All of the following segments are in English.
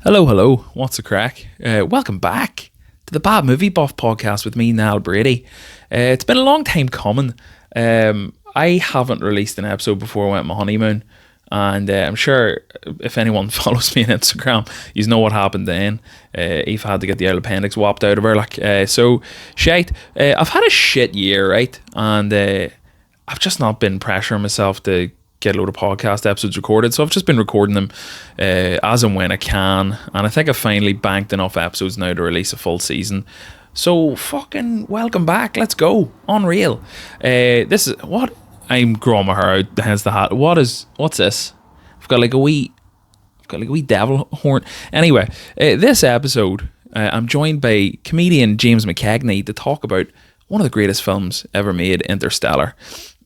Hello, what's the crack? Welcome back to the Bad Movie Buff podcast with me, Niall Brady. It's been a long time coming. I haven't released an episode before I went on my honeymoon, and I'm sure if anyone follows me on Instagram, you know what happened then. Eve had to get the old appendix whopped out of her. So shite. I've had a shit year, right? And I've just not been pressuring myself to get a load of podcast episodes recorded, so I've just been recording them as and when I can, and I think I've finally banked enough episodes now to release a full season. So fucking welcome back, let's go. Unreal. This is what I'm growing my hair out, hence the hat. What's this? I've got like a wee devil horn. Anyway, this episode I'm joined by comedian James McKegney to talk about one of the greatest films ever made, Interstellar.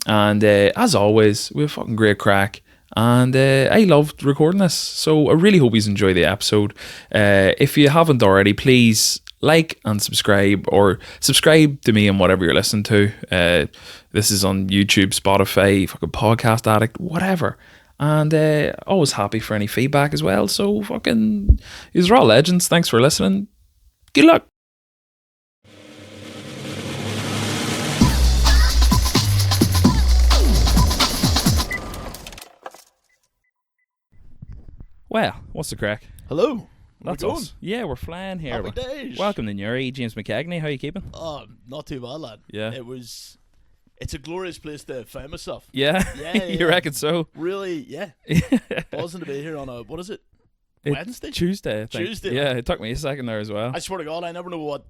And as always, we have fucking great crack, and I loved recording this, so I really hope you enjoy the episode. If you haven't already, please like and subscribe, or subscribe to me on whatever you're listening to. This is on YouTube, Spotify, fucking Podcast Addict, whatever. And always happy for any feedback as well. So fucking, these are all legends. Thanks for listening. Good luck. Well, what's the crack? Hello. That's us. Yeah, we're flying here. Happy days. Welcome to Newry, James McKegney. How you keeping? Oh, not too bad, lad. Yeah. It's a glorious place to find myself. Yeah? Yeah. You reckon so? Really, yeah. Buzzing to be here on a, what is it? Wednesday? Tuesday, I think. Tuesday. Yeah, it took me a second there as well. I swear to God, I never know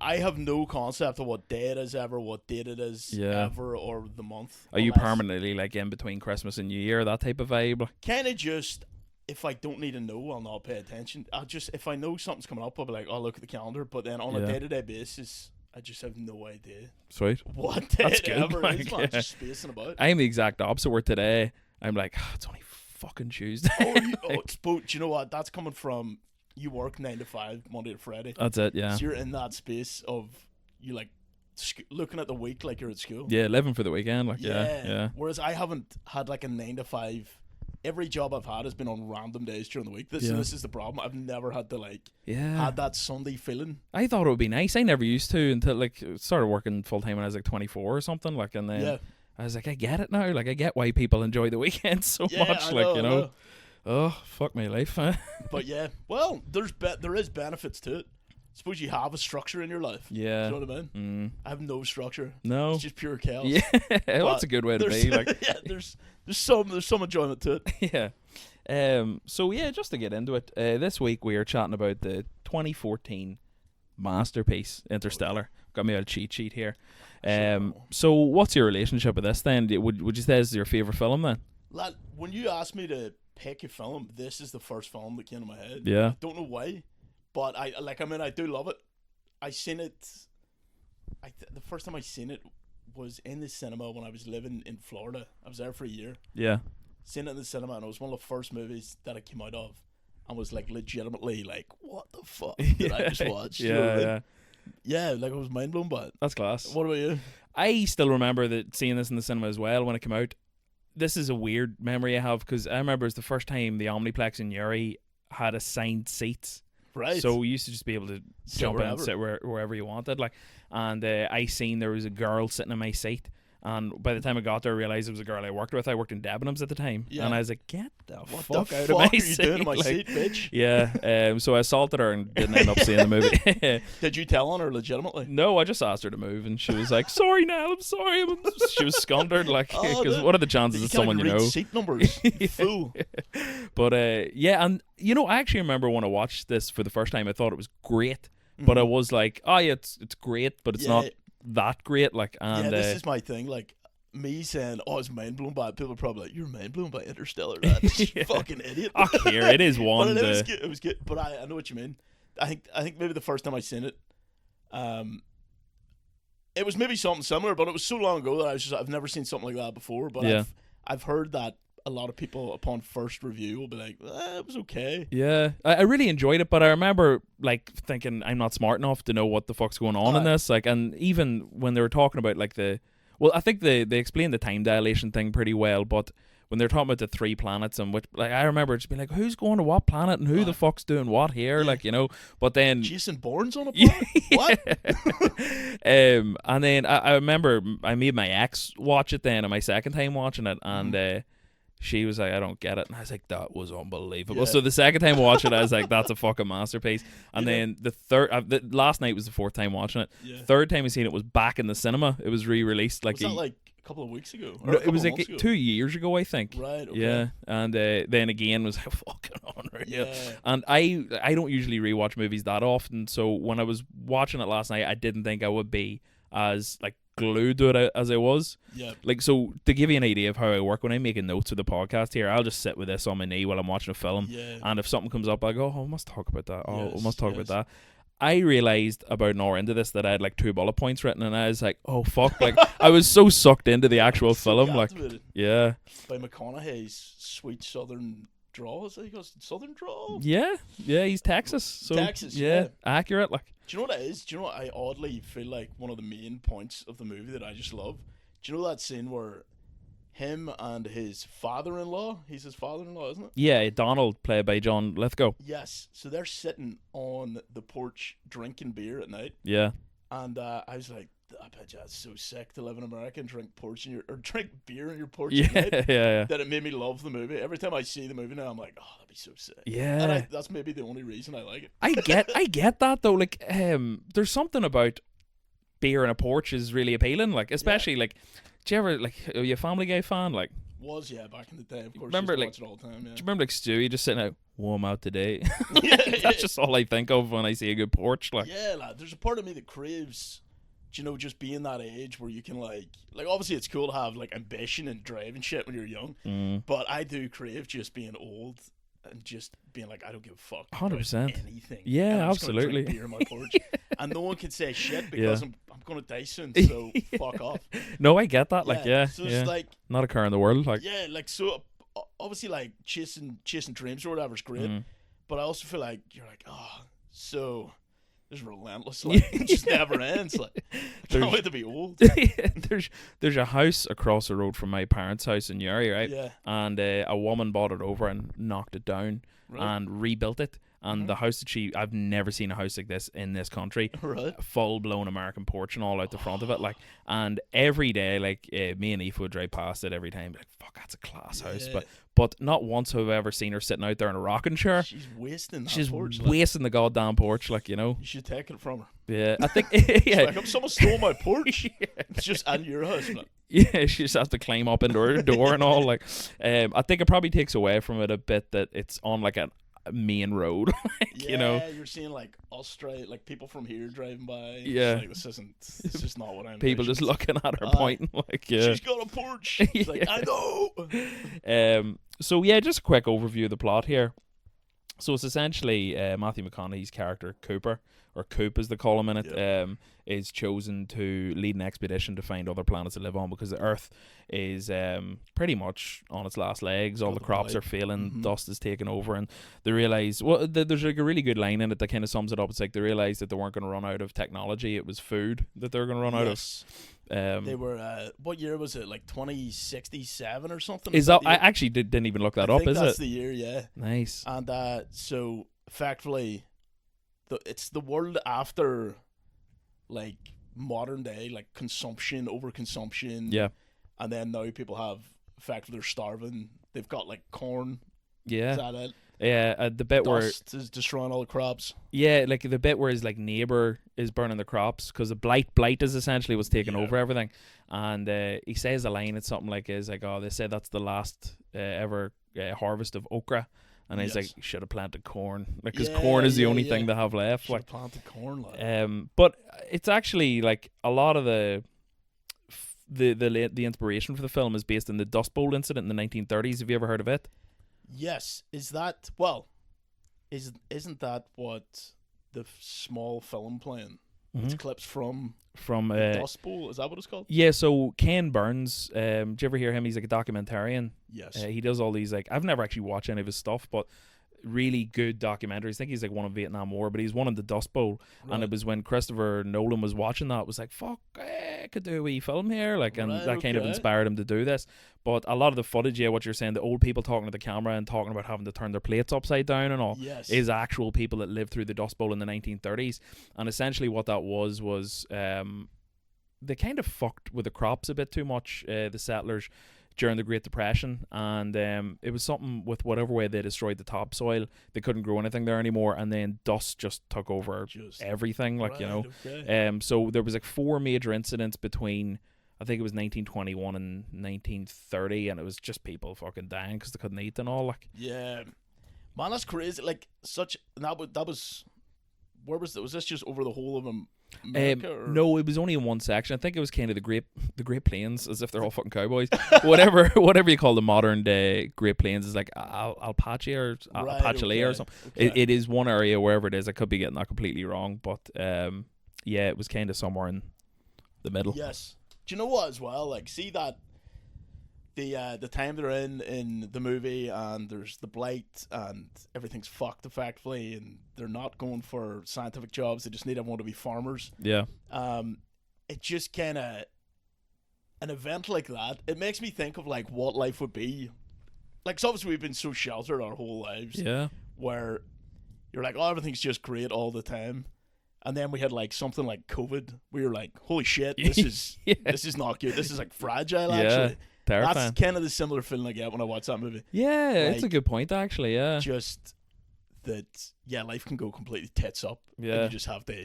I have no concept of what day it is ever, what date it is ever, or the month. Are you permanently like in between Christmas and New Year, that type of vibe? Kind of just, if I don't need to know, I'll not pay attention. If I know something's coming up, I'll be like, I'll look at the calendar. But then on a day-to-day basis, I just have no idea. Sweet. What day That's it good, ever like, is, man. Just spacing about. I'm the exact opposite, where today, I'm like, it's only fucking Tuesday. Do you know what? That's coming from, you work 9 to 5, Monday to Friday. That's it, yeah. So you're in that space of, you like, looking at the week like you're at school. Yeah, living for the weekend. Like, yeah. Whereas I haven't had like a 9 to 5. Every job I've had has been on random days during the week. This is the problem. I've never had to had that Sunday feeling. I thought it would be nice. I never used to until like started working full time when I was like 24 or something. Like, and then I was like, I get it now. Like, I get why people enjoy the weekend so much. I know. Oh, fuck my life. But yeah, well, there is benefits to it. Suppose you have a structure in your life. Yeah. Do you know what I mean? I have no structure. No. It's just pure chaos. Yeah. That's a good way to be. Like, yeah, there's some enjoyment to it. Yeah. So yeah, just to get into it, this week we are chatting about the 2014 masterpiece, Interstellar. Got me a cheat sheet here. So what's your relationship with this then? Would you say this is your favourite film then? Lad, when you asked me to pick a film, this is the first film that came to my head. Yeah. I don't know why. But I do love it. I seen it. The first time I seen it was in the cinema when I was living in Florida. I was there for a year. Yeah. Seen it in the cinema, and it was one of the first movies that I came out of, and was like legitimately like, what the fuck did I just watch? Yeah, like I was mind blown by it. That's class. What about you? I still remember seeing this in the cinema as well when it came out. This is a weird memory I have because I remember it was the first time the Omniplex in Newry had assigned seats. Right. So we used to just be able to jump in and sit wherever you wanted. Like, and I seen there was a girl sitting in my seat, and by the time I got there, I realized it was a girl I worked with. I worked in Debenhams at the time, and I was like, "Get the fuck out of my seat!" What are you doing in my seat, bitch? Yeah. So I assaulted her and didn't end up seeing the movie. Did you tell on her legitimately? No, I just asked her to move, and she was like, "Sorry, Niall, I'm sorry." She was scundered, like, because what are the chances that someone you know? Seat numbers, fool. But and you know, I actually remember when I watched this for the first time, I thought it was great, but I was like, "Oh yeah, it's great, but it's not that great." Like, and this is my thing. Like, me saying, "Oh, it's mind blown by it," people are probably like, "You're mind blown by Interstellar, man. You fucking idiot." Here it is one. But it was good. But I know what you mean. I think maybe the first time I seen it, it was maybe something similar, but it was so long ago that I've never seen something like that before. But I've heard that a lot of people upon first review will be like, it was okay. Yeah, I really enjoyed it, but I remember like thinking I'm not smart enough to know what the fuck's going on in this. Like, and even when they were talking about like I think they explained the time dilation thing pretty well, but when they're talking about the 3 planets and which, like, I remember just being like, who's going to what planet and who the fuck's doing what here, like, you know. But then Jason Bourne's on a planet. What? And then I remember I made my ex watch it then, on my second time watching it, and she was like, I don't get it. And I was like, that was unbelievable. Yeah. So the second time watching it, I was like, that's a fucking masterpiece. And then the third, last night was the 4th time watching it. Yeah. Third time I seen it was back in the cinema. It was re-released. Like, Was that like a couple of weeks ago? Or no, a it was couple of like months 2 ago? years ago, I think. Right, okay. Yeah. And then again was fucking unreal. Yeah. And I don't usually rewatch movies that often. So when I was watching it last night, I didn't think I would be as like glued to it as I was. Yeah. Like, so to give you an idea of how I work, when I'm making notes of the podcast here, I'll just sit with this on my knee while I'm watching a film. Yeah. And if something comes up, I go, oh, I must talk about that. Oh, Yes, I must talk yes. about that. I realised about an hour into this that I had like 2 bullet points written, and I was like, oh fuck. Like, I was so sucked into the actual So film. Like, captivated yeah. by McConaughey's sweet southern drawl. Is that he goes southern drawl? Yeah. Yeah, he's Texas. So Texas, yeah. yeah. Accurate. Like, Do you know what it is? Do you know what I oddly feel like one of the main points of the movie that I just love? Do you know that scene where him and his father-in-law, he's his father-in-law, isn't it? yeah, Donald, played by John Lithgow. Yes. So they're sitting on the porch drinking beer at night, Yeah. and I was like, I bet you that's so sick to live in America and drink drink beer in your porch Yeah, at night. yeah. That it made me love the movie. Every time I see the movie now, I'm like, oh, that'd be so sick. Yeah. And that's maybe the only reason I like it. I get that though. Like, there's something about beer in a porch is really appealing. Like, especially like, do you ever like, are you a Family Guy fan? Like, Was back in the day, of course. Remember, Remember, like, watch it all the time. do Yeah. you remember like Stewie just sitting out, warm out today? Yeah, That's just all I think of when I see a good porch. Like, yeah, lad. There's a part of me that craves, you know, just being that age where you can like obviously it's cool to have like ambition and drive and shit when you're young, but I do crave just being old and just being like, I don't give a fuck. 100%. Anything. Yeah, And I'm just gonna absolutely. drink beer in my porch, and no one can say shit because Yeah. I'm gonna die soon. So fuck off. no, I get that. Like, yeah, So yeah. it's like, Not a car in the world. Like, yeah, like so. Obviously, like chasing dreams or whatever is great, Mm-hmm. but I also feel like you're like, oh, so there's relentless. Like it just never ends. Like I can't wait to be old. there's a house across the road from my parents' house in Uri, right? Yeah. And a woman bought it over and knocked it down Right. and rebuilt it. And the house that I've never seen a house like this in this country. Right. Full blown American porch and all out the front of it, like, and every day, like, me and Aoife would drive past it every time, like, fuck, that's a class house, Yeah. but not once have I ever seen her sitting out there in a rocking chair. She's wasting that She's porch. Like, wasting the goddamn porch, like, you know. you should take it from her. Yeah, I think, It's yeah, like, someone stole my porch. It's just at your house. Like, yeah, she just has to climb up into her door and all. Like, I think it probably takes away from it a bit that it's on like a main road, like, yeah, you know. you're seeing like Australia, like people from here driving by. Yeah. It's like, this is not what I'm. People just looking at her Aye. pointing, like, yeah. She's got a porch. It's like, I know. So yeah, just a quick overview of the plot here. So it's essentially Matthew McConaughey's character Cooper, or Coop as they call him in it, is chosen to lead an expedition to find other planets to live on because the Earth is pretty much on its last legs. All the crops are failing, dust is taking over, and they realise, well, there's like a really good line in it that kind of sums it up. It's like they realised that they weren't going to run out of technology; it was food that they were going to run out of. They were. What year was it? Like 2067 or something? Is that? the I year? actually didn't even look that I up. think Is that's it? the year? Yeah. Nice. And so effectively, it's the world after, like, modern day, like consumption, overconsumption. Yeah. And then now people have effectively they're starving. They've got like corn. Yeah. Is that it? Yeah. The bit where Dust is destroying all the crops. yeah, like the bit where his like neighbor is burning the crops because the blight is essentially what's taking over everything, and he says a line. It's something like, "Is like, oh, they said that's the last ever harvest of okra." And he's like, should have planted corn, like, because corn is the only thing they have left. Should have Like, planted corn. Like. but it's actually like a lot of the inspiration for the film is based in the Dust Bowl incident in the 1930s. Have you ever heard of it? Yes. Isn't that what the small film playing? It's clips from Dust Bowl. Is that what it's called? Yeah, so Ken Burns, do you ever hear him? He's like a documentarian. Yes. He does all these, like, I've never actually watched any of his stuff, but really good documentaries. I think he's like one of Vietnam War, but he's one in the Dust Bowl. Right. And it was when Christopher Nolan was watching that, it was like, fuck, I could do a wee film here. Like, and Right, that kind of okay. inspired him to do this. But a lot of the footage, yeah, what you're saying, the old people talking to the camera and talking about having to turn their plates upside down and all, Yes. is actual people that lived through the Dust Bowl in the 1930s. And essentially what that was they kind of fucked with the crops a bit too much, the settlers, during the Great Depression, and it was something with whatever way they destroyed the topsoil, they couldn't grow anything there anymore, and then dust just took over everything, like, you know. Okay. So there was like 4 major incidents between, I think it was 1921 and 1930, and it was just people fucking dying because they couldn't eat and all, like. Yeah, man, that's crazy. Like, that was where was this just over the whole of America? No, it was only in one section. I think it was kind of the Great Plains, as if they're all fucking cowboys. whatever you call the modern day Great Plains is like Apache or Apache or something. Okay. It is one area, wherever it is. I could be getting that completely wrong, but yeah, it was kind of somewhere in the middle. Yes. Do you know what as well? Like, see that the time they're in the movie, and there's the blight and everything's fucked effectively, and they're not going for scientific jobs. They just need everyone to be farmers. Yeah. It just kind of, an event like that, it makes me think of like what life would be. Like, 'cause obviously we've been so sheltered our whole lives. Yeah. Where you're like, oh, everything's just great all the time. And then we had like something like COVID. We were like, holy shit, this is this is not good. This is like fragile, actually. Terrifying. That's kind of the similar feeling I get when I watch that movie. Yeah, Like, it's a good point, actually. Yeah. Just that, yeah, life can go completely tits up. Yeah. And you just have to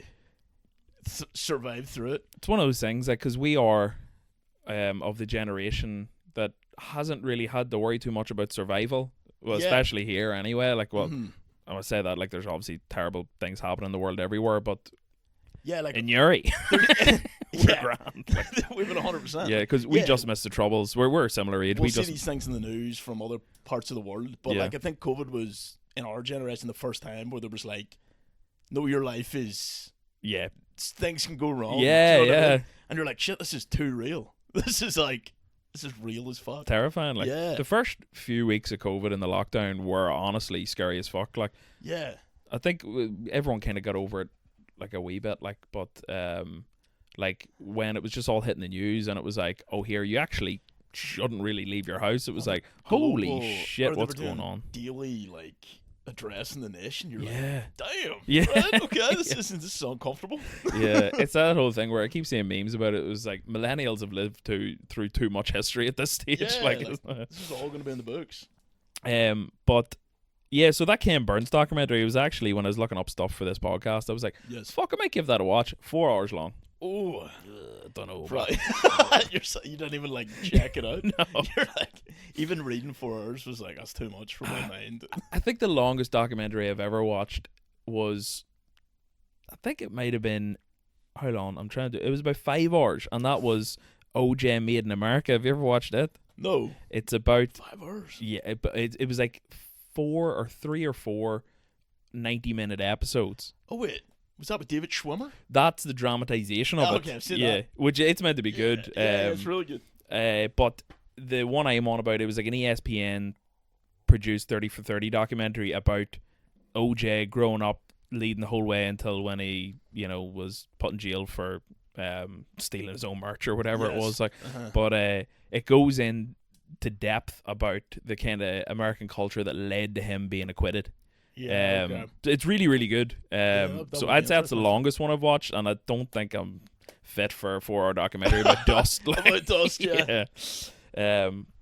survive through it. It's one of those things, like, because we are of the generation that hasn't really had to worry too much about survival. Well, Yeah. especially here anyway. Like, well, Mhm. I would say that, like, there's obviously terrible things happening in the world everywhere, but Yeah, like in Uri, we're yeah. grand. We've been 100%. Yeah, because we Yeah. just missed the troubles. We're a similar age. We'll We see just these things in the news from other parts of the world, but Yeah. like, I think COVID was in our generation the first time where there was like, no, your life is, yeah, things can go wrong. yeah, Do you know what I yeah, mean? And you're like, shit, this is too real. This is real as fuck. terrifying. Like, Yeah. the first few weeks of COVID and the lockdown were honestly scary as fuck. Like, Yeah. I think everyone kind of got over it like a wee bit, like, but like when it was just all hitting the news and it was like, oh, here, you actually shouldn't really leave your house. It was like, holy Global- shit, or they what's were doing going on? Daily, like, addressing the nation. You're Yeah. like, damn. Yeah. Right, okay, this is uncomfortable. Yeah, it's that whole thing where I keep seeing memes about it. It was like millennials have lived through too much history at this stage. Yeah, like, like, this is all going to be in the books. but yeah, so that Ken Burns documentary, it was actually, when I was looking up stuff for this podcast, I was like, Yes. fuck, I might give that a watch. 4 hours long. Oh, Don't know. right. You didn't even like check it out. No. You're like, even reading 4 hours was like, that's too much for my mind. I think the longest documentary I've ever watched was, I think it might have been, how long? It was about 5 hours, and that was OJ Made in America. Have you ever watched it? No, It's about, 5 hours. yeah, it was like 3 or 4 90-minute episodes. Oh wait, was that with David Schwimmer? That's the dramatization of Oh, it. okay, I've seen yeah, that. which it's meant to be good. Yeah, it's really good. But the one I'm on about, it was like an ESPN produced 30 for 30 documentary about OJ growing up, leading the whole way until when he, was put in jail for stealing his own merch or whatever it Yes. was. Like, Uh-huh. but it goes in to depth about the kind of American culture that led to him being acquitted. Yeah, okay. It's really, really good. that So would I'd be say it's the interesting. longest one I've watched, and I don't think I'm fit for a 4 hour documentary about dust. Like, About dust, yeah.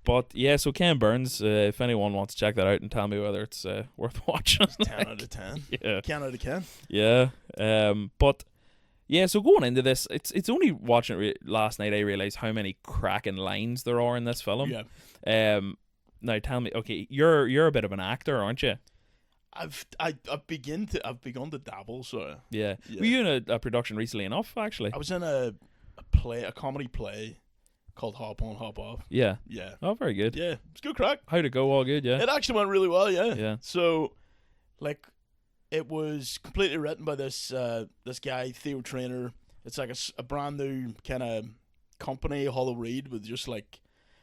But yeah, so Ken Burns, if anyone wants to check that out and tell me whether it's worth watching. 10 out of 10. Yeah. 10 out of 10. Yeah. But yeah, so going into this, it's only watching it last night I realised how many cracking lines there are in this film. Yeah. Now tell me, okay, you're a bit of an actor, aren't you? I've begun to dabble, so Yeah. Yeah. Were you in a production recently enough, actually? I was in a comedy play called Hop On, Hop Off. Yeah. Yeah. Oh, very good. Yeah. It's good crack. How'd it go? All good, yeah? It actually went really well, yeah. Yeah. So, like, it was completely written by this guy, Theo Trainer. It's like a brand new kind of company, Hollow Reed, with just like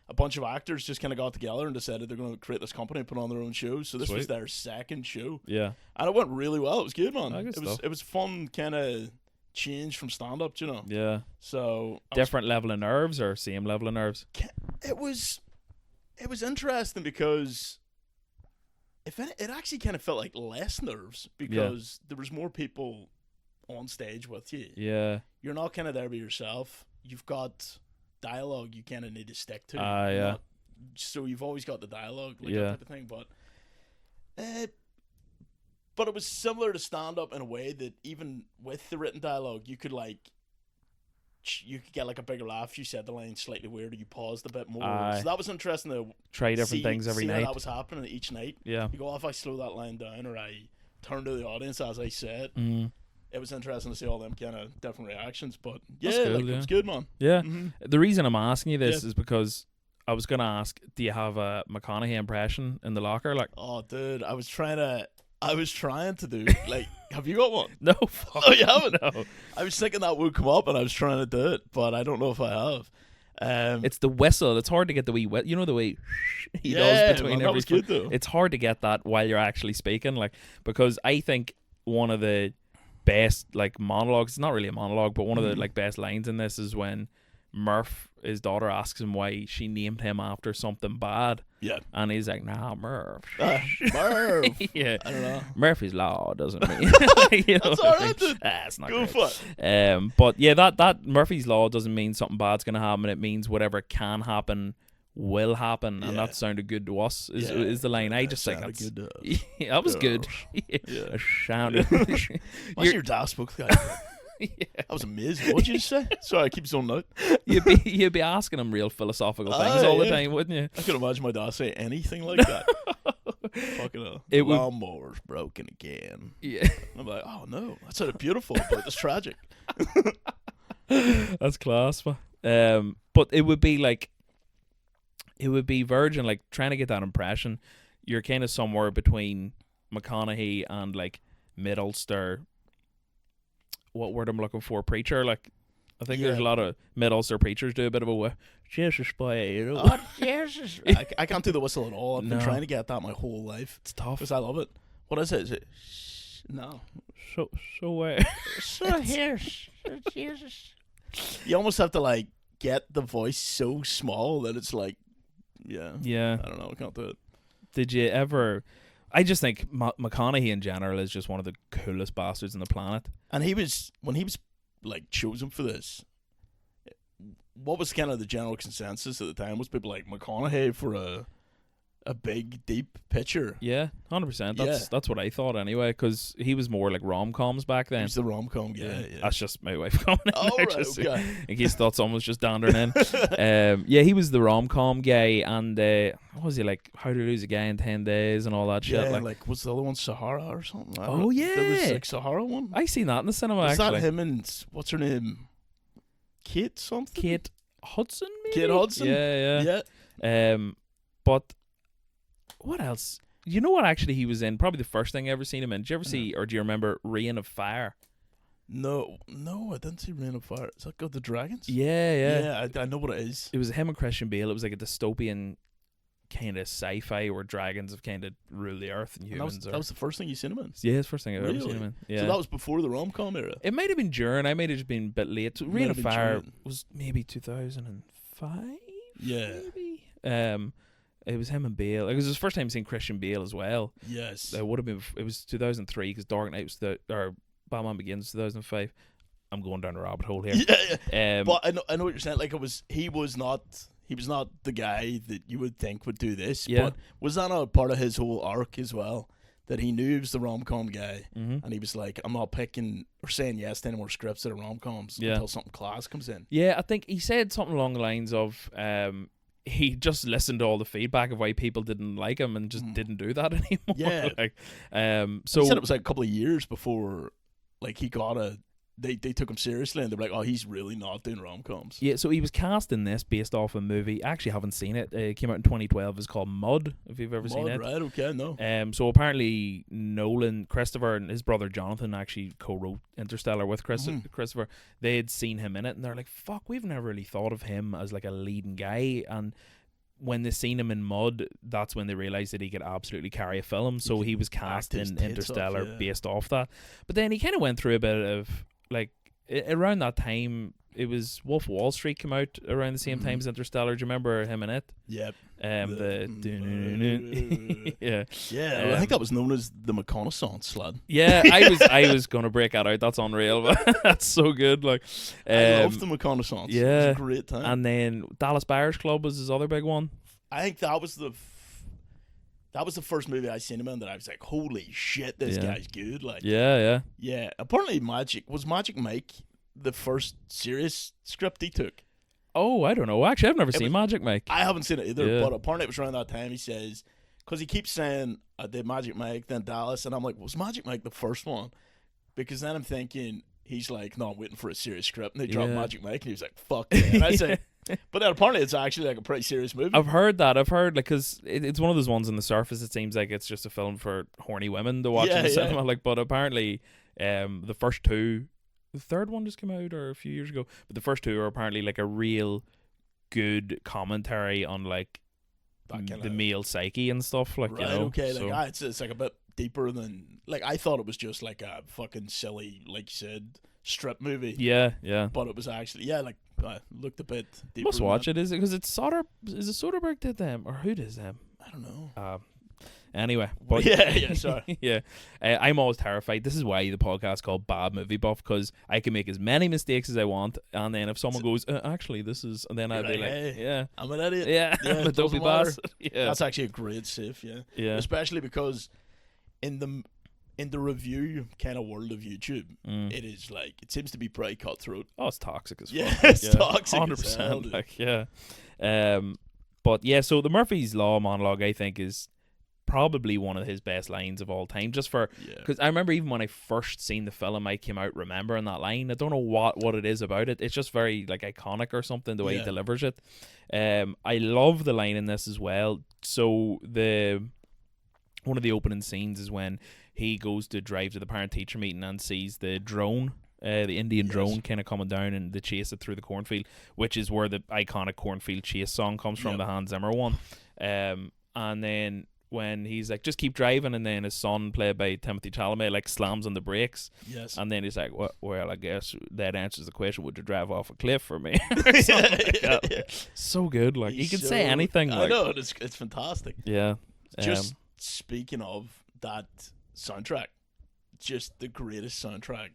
a bunch of actors just kind of got together and decided they're going to create this company and put on their own show. So this was their second show. Yeah. And it went really well. It was good, man. Good it was fun kind of change from stand-up, you know? Yeah. So... Different level of nerves or same level of nerves? It was interesting because... It actually kind of felt like less nerves because there was more people on stage with you. Yeah. You're not kind of there by yourself. You've got dialogue you kind of need to stick to. Yeah. So you've always got the dialogue, like that type of thing. But it was similar to stand-up in a way that even with the written dialogue, you could get like a bigger laugh if you said the line slightly weird or you paused a bit more. So that was interesting to try different things every night. That was happening each night. Yeah. You go, if I slow that line down or I turn to the audience as I say it, it was interesting to see all them kind of different reactions. But it was good, man. Yeah. Mm-hmm. The reason I'm asking you this is because I was going to ask, do you have a McConaughey impression in the locker? Like, oh, dude, I was trying to do, like, have you got one? No, fuck. Oh, you haven't? No. I was thinking that would come up and I was trying to do it, but I don't know if I have. It's the whistle. It's hard to get the wee whistle. You know the way he does between every... That was good, though. It's hard to get that while you're actually speaking, like, because I think one of the best, like, monologues, it's not really a monologue, but one of the, like, best lines in this is when Murph, his daughter, asks him why she named him after something bad. Yeah. And he's like, nah, Murph. Murph. Yeah. I don't know. Murphy's Law doesn't mean... you know, that's all right, dude. It's not Go great. for it. But yeah, that Murphy's Law doesn't mean something bad's going to happen. It means whatever can happen will happen. And that sounded good to us, is the line. I just think that's... Good to us. That was good. It sounded... What's your dad spoke to guy? That was amazing. What did you say? Sorry, I keep zoning out. You'd be asking him real philosophical things all the time, wouldn't you? I could imagine my dad say anything like that. Fucking hell. The lawnmower's broken again. Yeah. And I'm like, oh no, that sounded beautiful, but it's tragic. That's class, man. But it would be like, it would be Virgin, like trying to get that impression. You're kind of somewhere between McConaughey and like mid-Ulster. What word I'm looking for? Preacher. Like, I think there's a lot of mid-Ulster preachers do a bit of a Jesus boy, you know. Oh, Jesus. I can't do the whistle at all. I've been trying to get that my whole life. It's tough. Because I love it. What is it? Is it? No. So here, Jesus. You almost have to like get the voice so small that it's like, yeah. I don't know. I can't do it. Did you ever? I just think McConaughey in general is just one of the coolest bastards on the planet. And when he was like chosen for this, what was kind of the general consensus at the time? Was people like McConaughey for a big, deep picture? Yeah, 100%. That's what I thought anyway, because he was more like rom-coms back then. He was the rom-com guy. Yeah. That's just my wife coming in. Oh, right, okay. In case you thought someone was just dandering in. He was the rom-com guy, and what was he like? How to Lose a Guy in 10 Days and all that shit. Yeah, like what's the other one? Sahara or something? Oh, yeah. There was like Sahara one. I seen that in the cinema, was actually. Was that him and, what's her name? Kate something? Kate Hudson, maybe? Kate Hudson? Yeah. But what else? You know what actually he was in? Probably the first thing I ever seen him in. Did you ever see, or do you remember Reign of Fire? No, I didn't see Reign of Fire. Is that got the dragons? Yeah. I know what it is. It was him and Christian Bale. It was like a dystopian kind of sci-fi where dragons have kind of ruled the earth and humans. That was the first thing you seen him in? Yeah, it's the first thing I've ever seen him in. Yeah. So that was before the rom-com era? It might have been during. I might have just been a bit late. Reign of Fire was maybe 2005? Yeah. Maybe? It was him and Bale. It was his first time seeing Christian Bale as well. Yes. It would have been. It was 2003 because Dark Knight was or Batman Begins 2005. I'm going down a rabbit hole here. Yeah. But I know what you're saying. Like he was not the guy that you would think would do this. Yeah. But was that not part of his whole arc as well? That he knew he was the rom-com guy, and he was like, I'm not picking or saying yes to any more scripts that are rom-coms until something class comes in. Yeah, I think he said something along the lines of. He just listened to all the feedback of why people didn't like him and just didn't do that anymore. Yeah. So he said it was like a couple of years before, like they took him seriously and they were like, oh, he's really not doing rom-coms. Yeah, so he was cast in this based off a movie. I actually haven't seen it. It came out in 2012. It's called Mud, if you've ever seen it. Right, okay, no. So apparently Christopher and his brother Jonathan actually co-wrote Interstellar with Christopher. They had seen him in it and they're like, fuck, we've never really thought of him as like a leading guy. And when they seen him in Mud, that's when they realised that he could absolutely carry a film. So he was cast in Interstellar based off that. But then he kind of went through a bit of, like, around that time, it was Wolf of Wall Street came out around the same time as Interstellar. Do you remember him in it? Yep. Yeah. Yeah, I think that was known as the reconnaissance, lad. Yeah, I was gonna break that out. That's unreal, but that's so good. Like, I loved the reconnaissance. Yeah, it was a great time. And then Dallas Buyers Club was his other big one. I think that was the first movie I seen him in that I was like, holy shit, this guy's good. Like, yeah. Apparently, Magic Mike the first serious script he took. Oh, I don't know. Actually, I've never seen Magic Mike. I haven't seen it either, but apparently it was around that time. He says, because he keeps saying, I did Magic Mike, then Dallas, and I'm like, was Magic Mike the first one? Because then I'm thinking, he's like, no, I'm waiting for a serious script, and they dropped Magic Mike, and he was like, fuck yeah. And I say, but then apparently it's actually like a pretty serious movie. I've heard that. Like, because it's one of those ones on the surface, it seems like it's just a film for horny women to watch in the cinema. Like, but apparently, the first two, the third one just came out or a few years ago, but the first two are apparently like a real good commentary on like the male psyche and stuff. Like, right, you know, okay, so. like it's like a bit deeper than, like, I thought it was just like a fucking silly, like you said, strip movie. Yeah. But it was actually looked a bit deeper. Must watch it. Is it because it's is it Soderbergh did them or who does them? I don't know. Anyway, but sorry. Yeah, I'm always terrified. This is why the podcast called Bad Movie Buff, because I can make as many mistakes as I want, and then if someone goes, actually, this is, and then I'd be like, hey, yeah, I'm an idiot. Yeah, I'm a dopey boss. Yeah, that's actually a great save. Yeah, especially because in the review kind of world of YouTube, it is like, it seems to be pretty cutthroat. Oh, it's toxic as fuck. Yeah, it's toxic. 100%. Like, yeah. But yeah, so the Murphy's Law monologue, I think, is probably one of his best lines of all time, just for because I remember even when I first seen the film, I came out remembering that line. I don't know what it is about it. It's just very like iconic or something, the way he delivers it. I love the line in this as well. So one of the opening scenes is when he goes to drive to the parent teacher meeting and sees the drone, the Indian drone kind of coming down, and they chase it through the cornfield, which is where the iconic cornfield chase song comes from, the Hans Zimmer one. And then when he's like, just keep driving, and then his son, played by Timothy Chalamet, like slams on the brakes. Yes. And then he's like, well, I guess that answers the question, would you drive off a cliff for me? Or something like that. Like, so good. Like, he can say anything. I know, it's fantastic. Yeah. Just speaking of that soundtrack, just the greatest soundtrack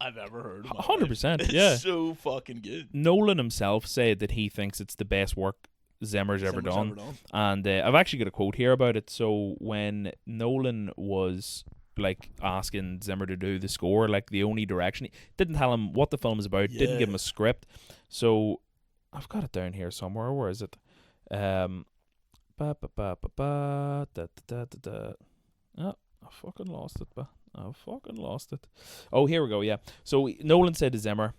I've ever heard. 100%. Yeah. It's so fucking good. Nolan himself said that he thinks it's the best work Zimmer's ever done. And I've actually got a quote here about it. So when Nolan was like asking Zimmer to do the score, like the only direction, he didn't tell him what the film is about, didn't give him a script. So I've got it down here somewhere. Where is it? Oh, I fucking lost it. Oh, here we go. Yeah. So Nolan said to Zimmer,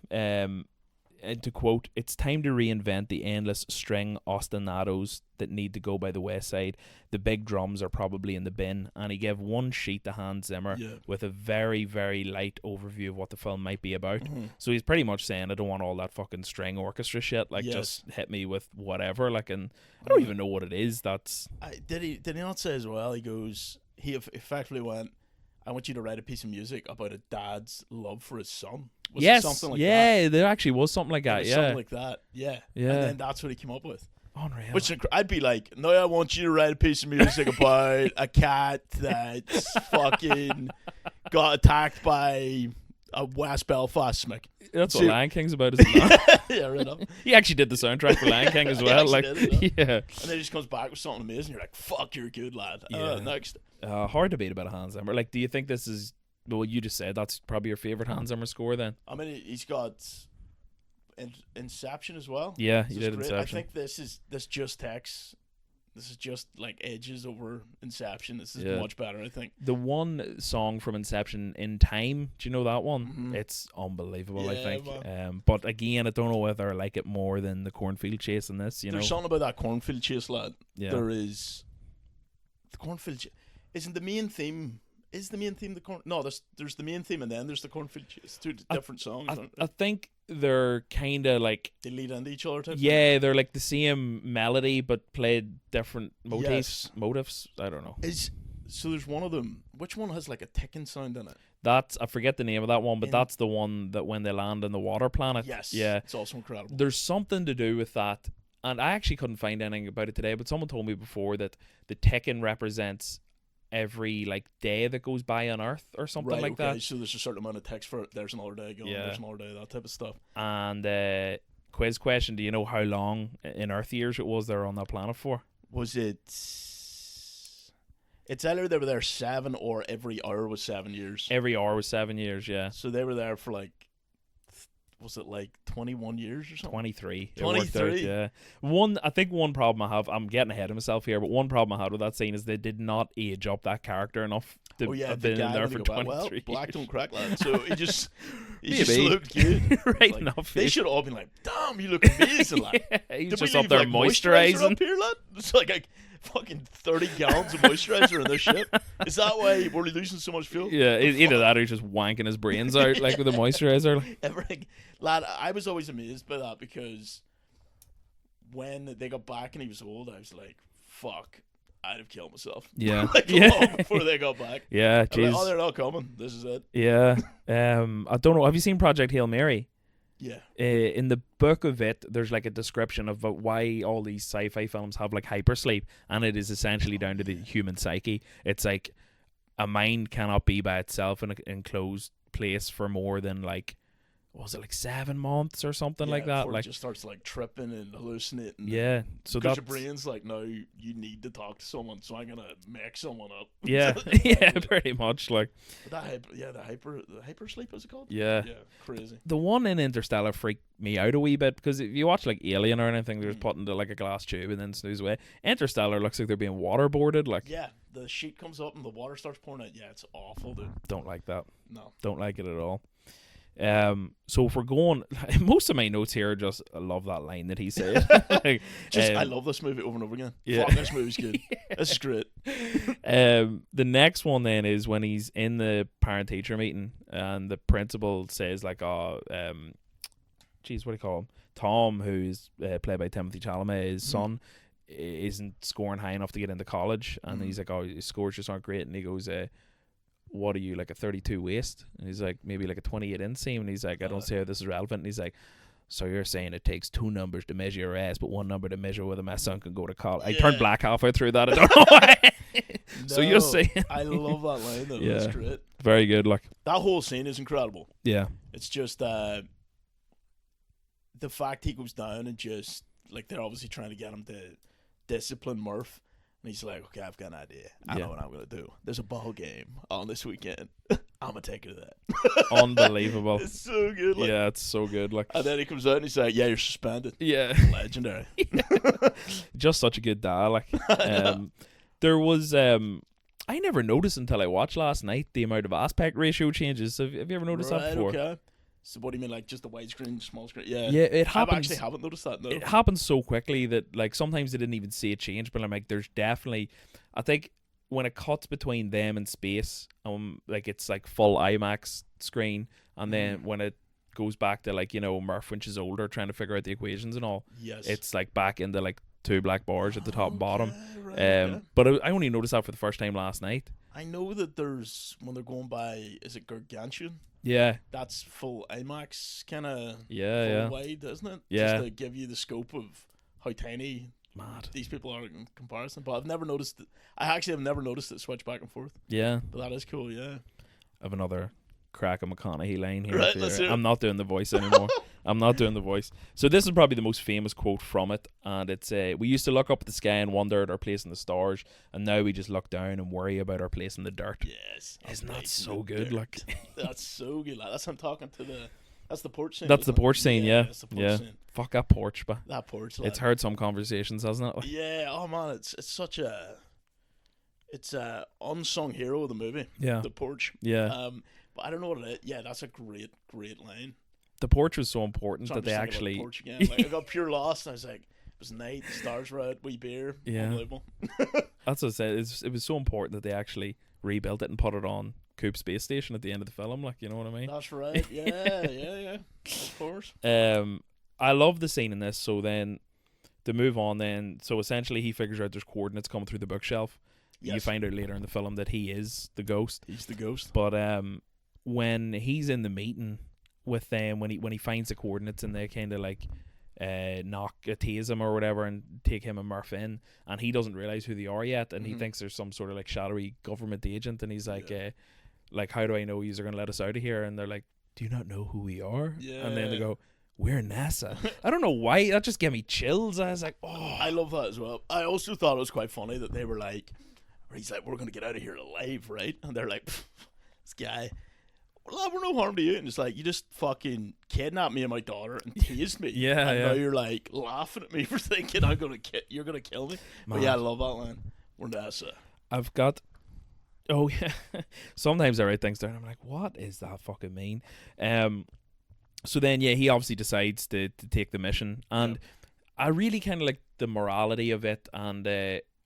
and to quote, "It's time to reinvent the endless string ostinatos that need to go by the wayside. The big drums are probably in the bin." And he gave one sheet to Hans Zimmer with a very, very light overview of what the film might be about. So he's pretty much saying, I don't want all that fucking string orchestra shit. Like, just hit me with whatever. Like, and I don't even know what it is. Did he not say as well? He goes, he effectively went, I want you to write a piece of music about a dad's love for his son. Was it something like that? There actually was something like that. Something like that. Yeah. And then that's what he came up with. Unreal. Which I'd be like, no, I want you to write a piece of music about a cat that's fucking got attacked by a West Belfast smick. That's what Lion King's about, isn't it? Yeah, right up. He actually did the soundtrack for Lion King as well. Like, And then he just comes back with something amazing. You're like, fuck, you're a good lad. Next. Hard debate about Hans Zimmer. Like, do you think this is, well, you just said that's probably your favourite Hans Zimmer score then? I mean, he's got Inception as well. Yeah, he did Inception. I think this just takes, this is just like edges over Inception. This is much better, I think. The one song from Inception, In Time, do you know that one? It's unbelievable, I think. But again, I don't know whether I like it more than the cornfield chase in this. There's something about that cornfield chase, lad. Yeah. There is the cornfield chase. Isn't the main theme Is the main theme the corn? No, there's the main theme and then there's the cornfield chase. It's two different songs. Aren't they? I think they're kind of like They lead into each other. Type yeah, they're like the same melody but played different Yes. motifs. I don't know. So there's one of them. Which one has like a ticking sound in it? That's I forget the name of that one, but that's the one that when they land in the water planet. Yes. Yeah. It's also incredible. There's something to do with that, and I actually couldn't find anything about it today, but someone told me before that the ticking represents every like day that goes by on Earth or something right, like okay. that. So there's a certain amount of text for it. There's another day going. Yeah. There's another day. That type of stuff. And quiz question: do you know how long in Earth years it was they were on that planet for? Was it? It's either they were there 7 or every hour was 7 years. Every hour was 7 years. Yeah. So they were there for like, was it like 21 years or something? 23. 23? Yeah. I think one problem I have, I'm getting ahead of myself here, but one problem I had with that scene is they did not age up that character enough to have been in there for 23 well, years. black don't crack, lad. So he just Maybe. looked good. Right like, enough. They should all been like, damn, you look amazing, lad. Yeah, he's Did just we up leave, there like, moisturising. up here, lad? It's like fucking 30 gallons of moisturizer in this shit. Is that why we're losing so much fuel? Yeah, either that or he's just wanking his brains out like with the moisturizer. Lad, I was always amazed by that because when they got back and he was old, I was like, fuck, I'd have killed myself. Yeah. like Yeah. long before they got back. Yeah, I'm like, jeez. oh, they're not coming. This is it. Yeah. I don't know. Have you seen Project Hail Mary? Yeah. In the book of it, there's like a description of why all these sci-fi films have like hypersleep, and it is essentially down to the human psyche. It's like a mind cannot be by itself in an enclosed place for more than like, was it like 7 months or something like that? Before Like it just starts like tripping and hallucinating. yeah, so because that's your brain's like, no, you need to talk to someone, so I'm gonna make someone up. yeah, yeah, pretty much like But the hyper sleep, is it called? yeah. Yeah, crazy. The one in Interstellar freaked me out a wee bit because if you watch like Alien or anything, they're just put into like a glass tube and then snooze away. Interstellar looks like they're being waterboarded. Like Yeah, the sheet comes up and the water starts pouring out. Yeah, it's awful, dude. don't like that. No. Don't like it at all. So if we're going, most of my notes here are just I love that line that he said. Like, I love this movie over and over again. Yeah. Fuck, this movie's good. This is great. The next one then is when he's in the parent teacher meeting and the principal says like, what do you call him? Tom, who's played by Timothy Chalamet, his son, isn't scoring high enough to get into college, and he's like, oh, his scores just aren't great, and he goes, what are you, like a 32 waist? And he's like, maybe like a 28 inseam, and he's like, I don't see how this is relevant. And he's like, so you're saying it takes 2 numbers to measure your ass, but 1 number to measure whether my son can go to college. I turned black halfway through that. I don't know why. So you're saying I love that line though. Yeah. That's great. very good. Like That whole scene is incredible. yeah, It's just the fact he goes down and just like they're obviously trying to get him to discipline Murph. And he's like, okay, I've got an idea. I know what I'm going to do. There's a ball game on this weekend. I'm going to take it to that. unbelievable. It's so good. Like, Yeah, it's so good. Like and then he comes out and he's like, yeah, you're suspended. yeah, Legendary. just such a good dad. Like there was I never noticed until I watched last night the amount of aspect ratio changes. Have you ever noticed that before? Okay. So what do you mean, like just the widescreen, small screen? Yeah. Yeah, it happens. I actually haven't noticed that. No. It happens so quickly that like sometimes they didn't even see it change. But I'm like, there's definitely, I think when it cuts between them and space, like it's like full IMAX screen, and then when it goes back to like Murph when she's older trying to figure out the equations and all, Yes. it's like back into like 2 black bars at the top and bottom. Right, okay. But I only noticed that for the first time last night. I know that there's when they're going by, is it Gargantuan? Yeah, That's full IMAX kind of yeah. wide, isn't it? Yeah. Just to give you the scope of how tiny Mad. these people are in comparison. But I've never noticed it. I actually have never noticed it switch back and forth. Yeah. But that is cool, yeah. I have another crack of McConaughey line here. Right, let's hear it. I'm not doing the voice anymore. I'm not doing the voice. So this is probably the most famous quote from it, and it's we used to look up at the sky and wonder at our place in the stars, and now we just look down and worry about our place in the dirt. Yes. Isn't that Place in so the good? dirt. Like That's so good. Like, that's I'm talking to the. That's the porch scene. that's the isn't it? porch scene, yeah. That's the porch Yeah. scene. Fuck that porch, but That porch. it's heard some conversations, hasn't it? Like, Yeah. Oh man, it's such a. It's a unsung hero of the movie. yeah. The porch. Yeah. But I don't know what it is. Yeah, that's a great line. The porch was so important So that I'm they just thinking actually about the porch again. Like, I got pure lost. And I was like, it was night, the stars were out, wee beer. Yeah. Unbelievable. that's what I said. It was so important that they actually rebuilt it and put it on Coop Space Station at the end of the film. Like, you know what I mean? That's right. Yeah. Of course. I love the scene in this. So then, to move on then, so essentially he figures out there's coordinates coming through the bookshelf. Yes. You find out later in the film that he is the ghost. He's the ghost. But when he's in the meeting with them, when he finds the coordinates and they kind of like tase him or whatever and take him and Murph in, and he doesn't realize who they are yet, and he thinks there's some sort of like shadowy government agent, and he's like, how do I know you're going to let us out of here? And they're like, do you not know who we are? Yeah. And then they go, we're NASA. I don't know why, that just gave me chills. I was like, oh. I love that as well. I also thought it was quite funny that they were like, he's like, we're going to get out of here alive, right? And they're like, this guy, well, we're no harm to you. And it's like, you just fucking kidnapped me and my daughter and tased me. And now you're like laughing at me for thinking you're going to kill me. But yeah, I love that line. We're NASA. I've got, oh yeah, sometimes I write things down, I'm like, what is that fucking mean? So then, yeah, he obviously decides to take the mission, and I really kind of like the morality of it, and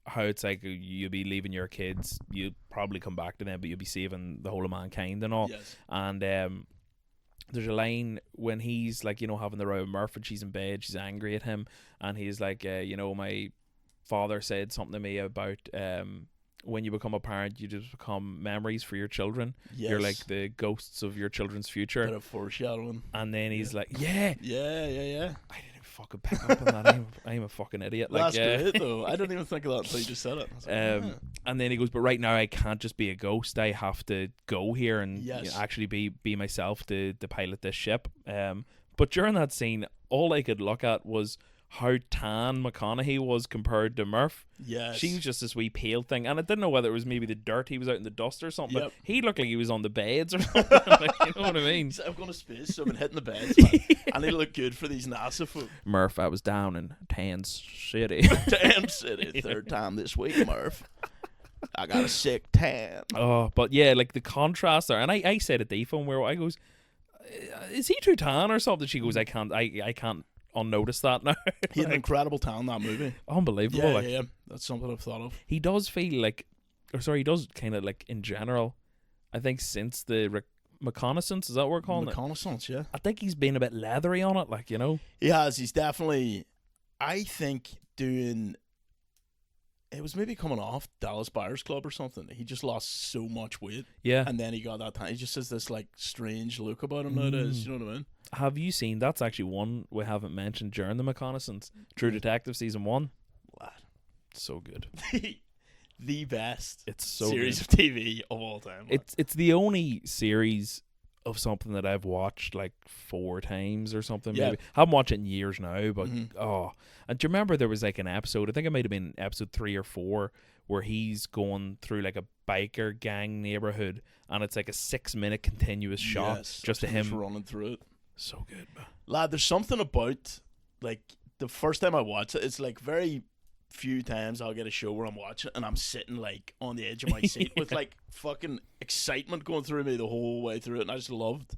how it's like you'll be leaving your kids, you'll probably come back to them, but you'll be saving the whole of mankind and all. Yes. And there's a line when he's like, having the row with Murph, and she's in bed, she's angry at him, and he's like, my father said something to me about when you become a parent, you just become memories for your children. Yes. You're like the ghosts of your children's future. Bit of foreshadowing. And then he's like, Yeah. I didn't even fucking pick up on that. I'm a fucking idiot. That's great, though. I didn't even think of that until you just said it. Like, and then he goes, but right now I can't just be a ghost. I have to go here and actually be myself to pilot this ship. But during that scene, all I could look at was how tan McConaughey was compared to Murph. Yes. She was just this wee pale thing, and I didn't know whether it was maybe the dirt, he was out in the dust or something, but he looked like he was on the beds or something. Like, you know what I mean? I'm going to space, so I've been hitting the beds, man. And they look good for these NASA folk. Murph, I was down in Tan City. Tan City, third time this week, Murph. I got a sick tan. Oh, but yeah, like the contrast there, and I said to Defo where I goes, is he too tan or something? She goes, I can't unnoticed that now. He had an incredible talent, that movie. Unbelievable. Yeah. That's something I've thought of. He does feel like, he does kind of like in general, I think since the reconnaissance, is that what we're calling it? Reconnaissance, yeah. I think he's been a bit leathery on it, like, He has. He's definitely, I think, it was maybe coming off Dallas Buyers Club or something. He just lost so much weight. Yeah. And then he got that time. He just has this like strange look about him nowadays. You know what I mean? Have you seen, that's actually one we haven't mentioned during the reconnaissance, True Detective Season 1. Lad. So good. The best series of TV of all time. It's the only series of something that I've watched like 4 times or something. Maybe I haven't watched it in years now, but and do you remember there was like an episode, I think it might have been episode 3 or 4, where he's going through like a biker gang neighborhood, and it's like a 6-minute continuous shot just to him running through it. So good, man. Lad, there's something about like the first time I watched it, it's like very few times I'll get a show where I'm watching it and I'm sitting like on the edge of my seat with like fucking excitement going through me the whole way through it, and I just loved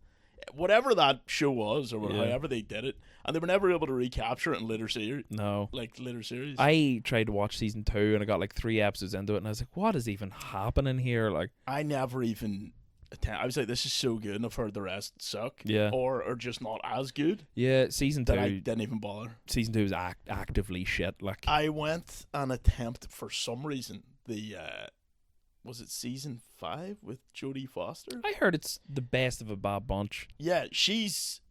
whatever that show was or however they did it, and they were never able to recapture it in later series. Later series. I tried to watch season 2 and I got like 3 episodes into it and I was like, what is even happening here? Like, I never even I was like, this is so good, and I've heard the rest suck. Yeah. Or just not as good. Yeah, season 2. I didn't even bother. Season 2 is actively shit. Like, I went and attempt for some reason the was it season 5 with Jodie Foster? I heard it's the best of a bad bunch. Yeah, she's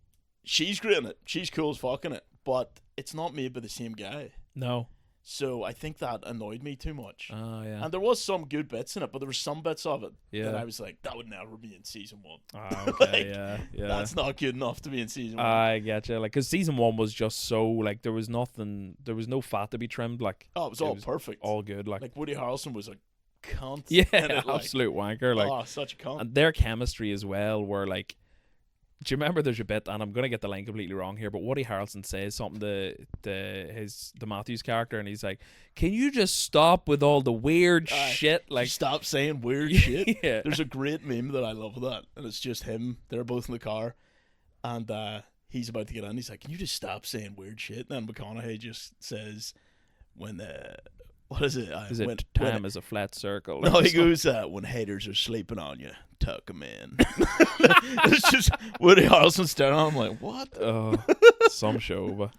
great in it. She's cool as fuck in it, but it's not made by the same guy. No. So I think that annoyed me too much. Oh, yeah. And there was some good bits in it, but there were some bits of it that I was like, that would never be in season 1. Oh, okay, yeah. That's not good enough to be in season 1. I getcha. Like, because season 1 was just so, like, there was no fat to be trimmed. Like, it was all perfect. All good. Like Woody Harrelson was a cunt. Yeah, it, absolute wanker. Like, such a cunt. And their chemistry as well, were like, do you remember there's a bit, and I'm going to get the line completely wrong here, but Woody Harrelson says something to the Matthews character, and he's like, can you just stop with all the weird shit? Like, stop saying weird shit. Yeah. There's a great meme that I love of that, and it's just him. They're both in the car, and he's about to get in. He's like, can you just stop saying weird shit? And then McConaughey just says, when What is it? Is it time is a flat circle? No, he goes, when haters are sleeping on you, tuck them in. It's just Woody Harrelson staring at him like, what? Oh, some show, but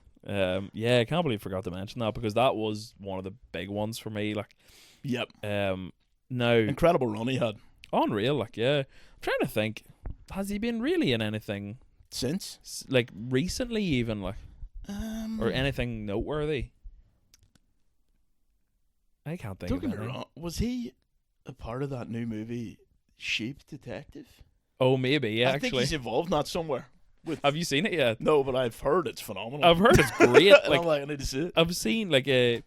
yeah, I can't believe I forgot to mention that because that was one of the big ones for me. Like, yep. Now, incredible run he had. Unreal, like, yeah. I'm trying to think, has he been really in anything since? Like, recently even, like, or anything noteworthy? I can't think of anything. Was he a part of that new movie, Sheep Detective? Oh, maybe, yeah, I think he's involved in that somewhere. Have you seen it yet? No, but I've heard it's phenomenal. I've heard it's great. Like, I'm like, I need to see it. I've seen, like, I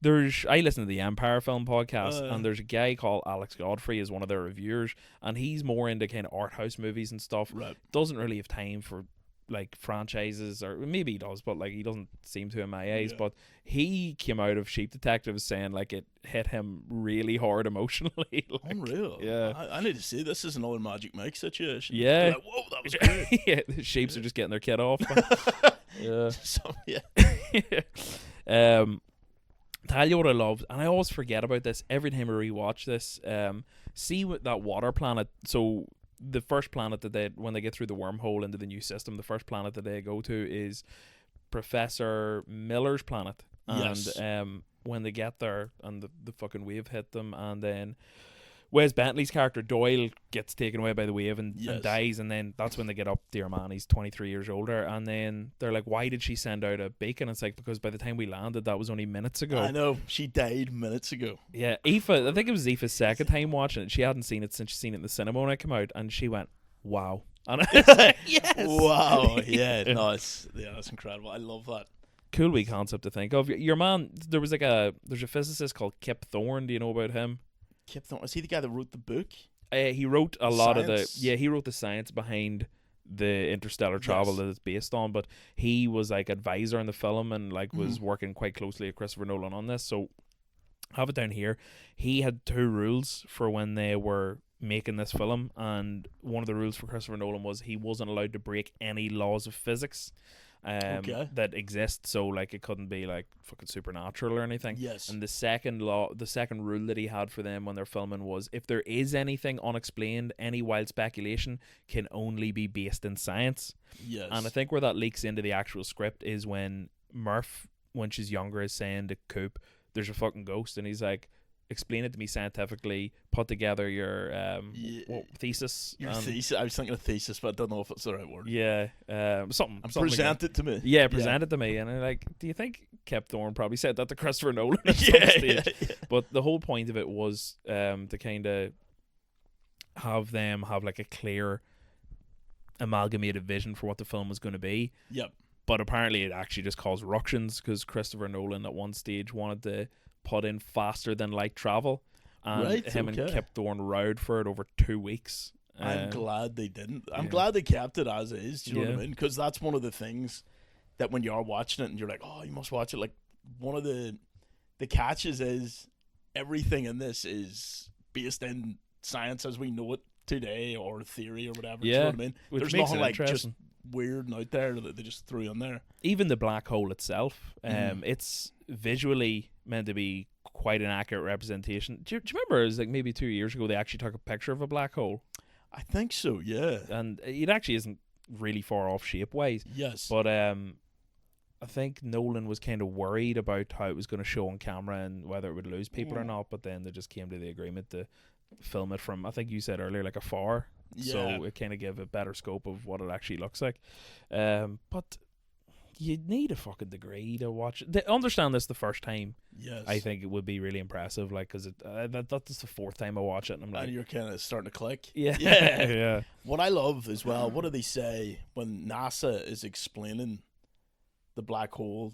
listen to the Empire Film Podcast, and there's a guy called Alex Godfrey is one of their reviewers, and he's more into kind of art house movies and stuff. Right. Doesn't really have time for like franchises, or maybe he does, but like he doesn't seem to in my eyes. But he came out of Sheep Detective saying like it hit him really hard emotionally. Like, unreal. Yeah, I need to see this. Is another Magic Mike situation. Yeah. Like, whoa, that was great. Yeah, the sheeps are just getting their kid off. Yeah. Tell you what I loved, and I always forget about this every time I rewatch this. See what that water planet. So the first planet that when they get through the wormhole into the new system, the first planet that they go to is Professor Miller's planet. Yes. And when they get there, and the fucking wave hit them, and then Wes Bentley's character Doyle gets taken away by the wave and dies, and then that's when they get up. Dear man, he's 23 years older, and then they're like, "Why did she send out a beacon?" It's like, because by the time we landed, that was only minutes ago. I know, she died minutes ago. Yeah, Aoife. I think it was Aoife's second time watching it. She hadn't seen it since she'd seen it in the cinema when it came out, and she went, "Wow!" And I was like, "Yes, wow, yeah, no, that's incredible. I love that." Cool wee concept to think of. Your man, there's a physicist called Kip Thorne. Do you know about him? Kip Thorne, is he the guy that wrote the book? He wrote a lot of the he wrote the science behind the interstellar travel that it's based on, but he was like advisor in the film and like was working quite closely with Christopher Nolan on this. So have it down here. He had 2 rules for when they were making this film, and one of the rules for Christopher Nolan was he wasn't allowed to break any laws of physics that exist. So like it couldn't be like fucking supernatural or anything. Yes. And the second rule that he had for them when they're filming was if there is anything unexplained, any wild speculation can only be based in science. Yes. And I think where that leaks into the actual script is when Murph, when she's younger, is saying to Coop, "There's a fucking ghost," and he's like, "Explain it to me scientifically. Put together your thesis." Your thesis. I was thinking of thesis, but I don't know if it's the right word. Yeah, something. Present it to me. Yeah, present it to me. And I'm like, do you think Kip Thorne probably said that to Christopher Nolan at some yeah, stage? yeah. But the whole point of it was to kind of have them have like a clear amalgamated vision for what the film was going to be. Yep. But apparently it actually just caused ructions because Christopher Nolan at one stage wanted to put in faster than light travel, and him and Kip Thorne rowed for it over 2 weeks. I'm glad they didn't. I'm glad they kept it as is. Do you know what I mean? Because that's one of the things that when you are watching it and you're like, oh, you must watch it. Like one of the catches is everything in this is based in science as we know it today, or theory or whatever. Do you know what I mean? There's nothing like just weird and out there that they just threw in there. Even the black hole itself, it's visually meant to be quite an accurate representation. Do you remember it was like maybe 2 years ago they actually took a picture of a black hole? I think so, yeah. And it actually isn't really far off shape wise. Yes. But I think Nolan was kind of worried about how it was going to show on camera and whether it would lose people or not, but then they just came to the agreement to film it from, I think you said earlier, like afar. Yeah. So it kind of gave a better scope of what it actually looks like. But you need a fucking degree to watch it. To understand this the first time, yes, I think it would be really impressive. Like, because that's the 4th time I watch it, and I'm like, and you're kind of starting to click. Yeah, yeah, yeah. What I love as well, what do they say when NASA is explaining the black hole?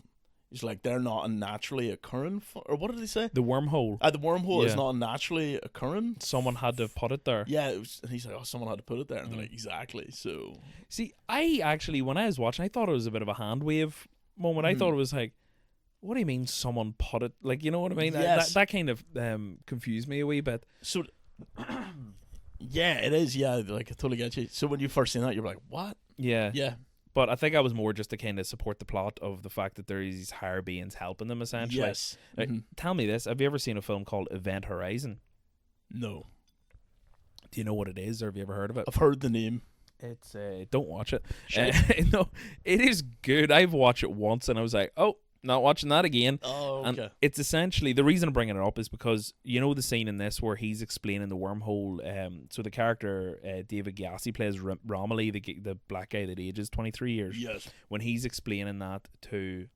It's like they're not unnaturally occurring, or what did they say? The wormhole. The wormhole is not naturally occurring. Someone had to put it there. Yeah, and he's like, oh, someone had to put it there. And they're like, exactly. So, see, I actually, when I was watching, I thought it was a bit of a hand wave moment. I thought it was like, what do you mean someone put it? Like, you know what I mean? Yes. That kind of confused me a wee bit. So, yeah, it is. Yeah, like I totally get you. So when you first seen that, you're like, what? Yeah. Yeah. But I think I was more just to kind of support the plot of the fact that there is these higher beings helping them, essentially. Yes. Tell me this. Have you ever seen a film called Event Horizon? No. Do you know what it is, or have you ever heard of it? I've heard the name. It's don't watch it. No, it is good. I've watched it once and I was like, oh, not watching that again. Oh, okay. And it's essentially, the reason I'm bringing it up is because you know the scene in this where he's explaining the wormhole. So the character David Gyasi plays Romilly, the black guy that ages 23 years. Yes. When he's explaining that to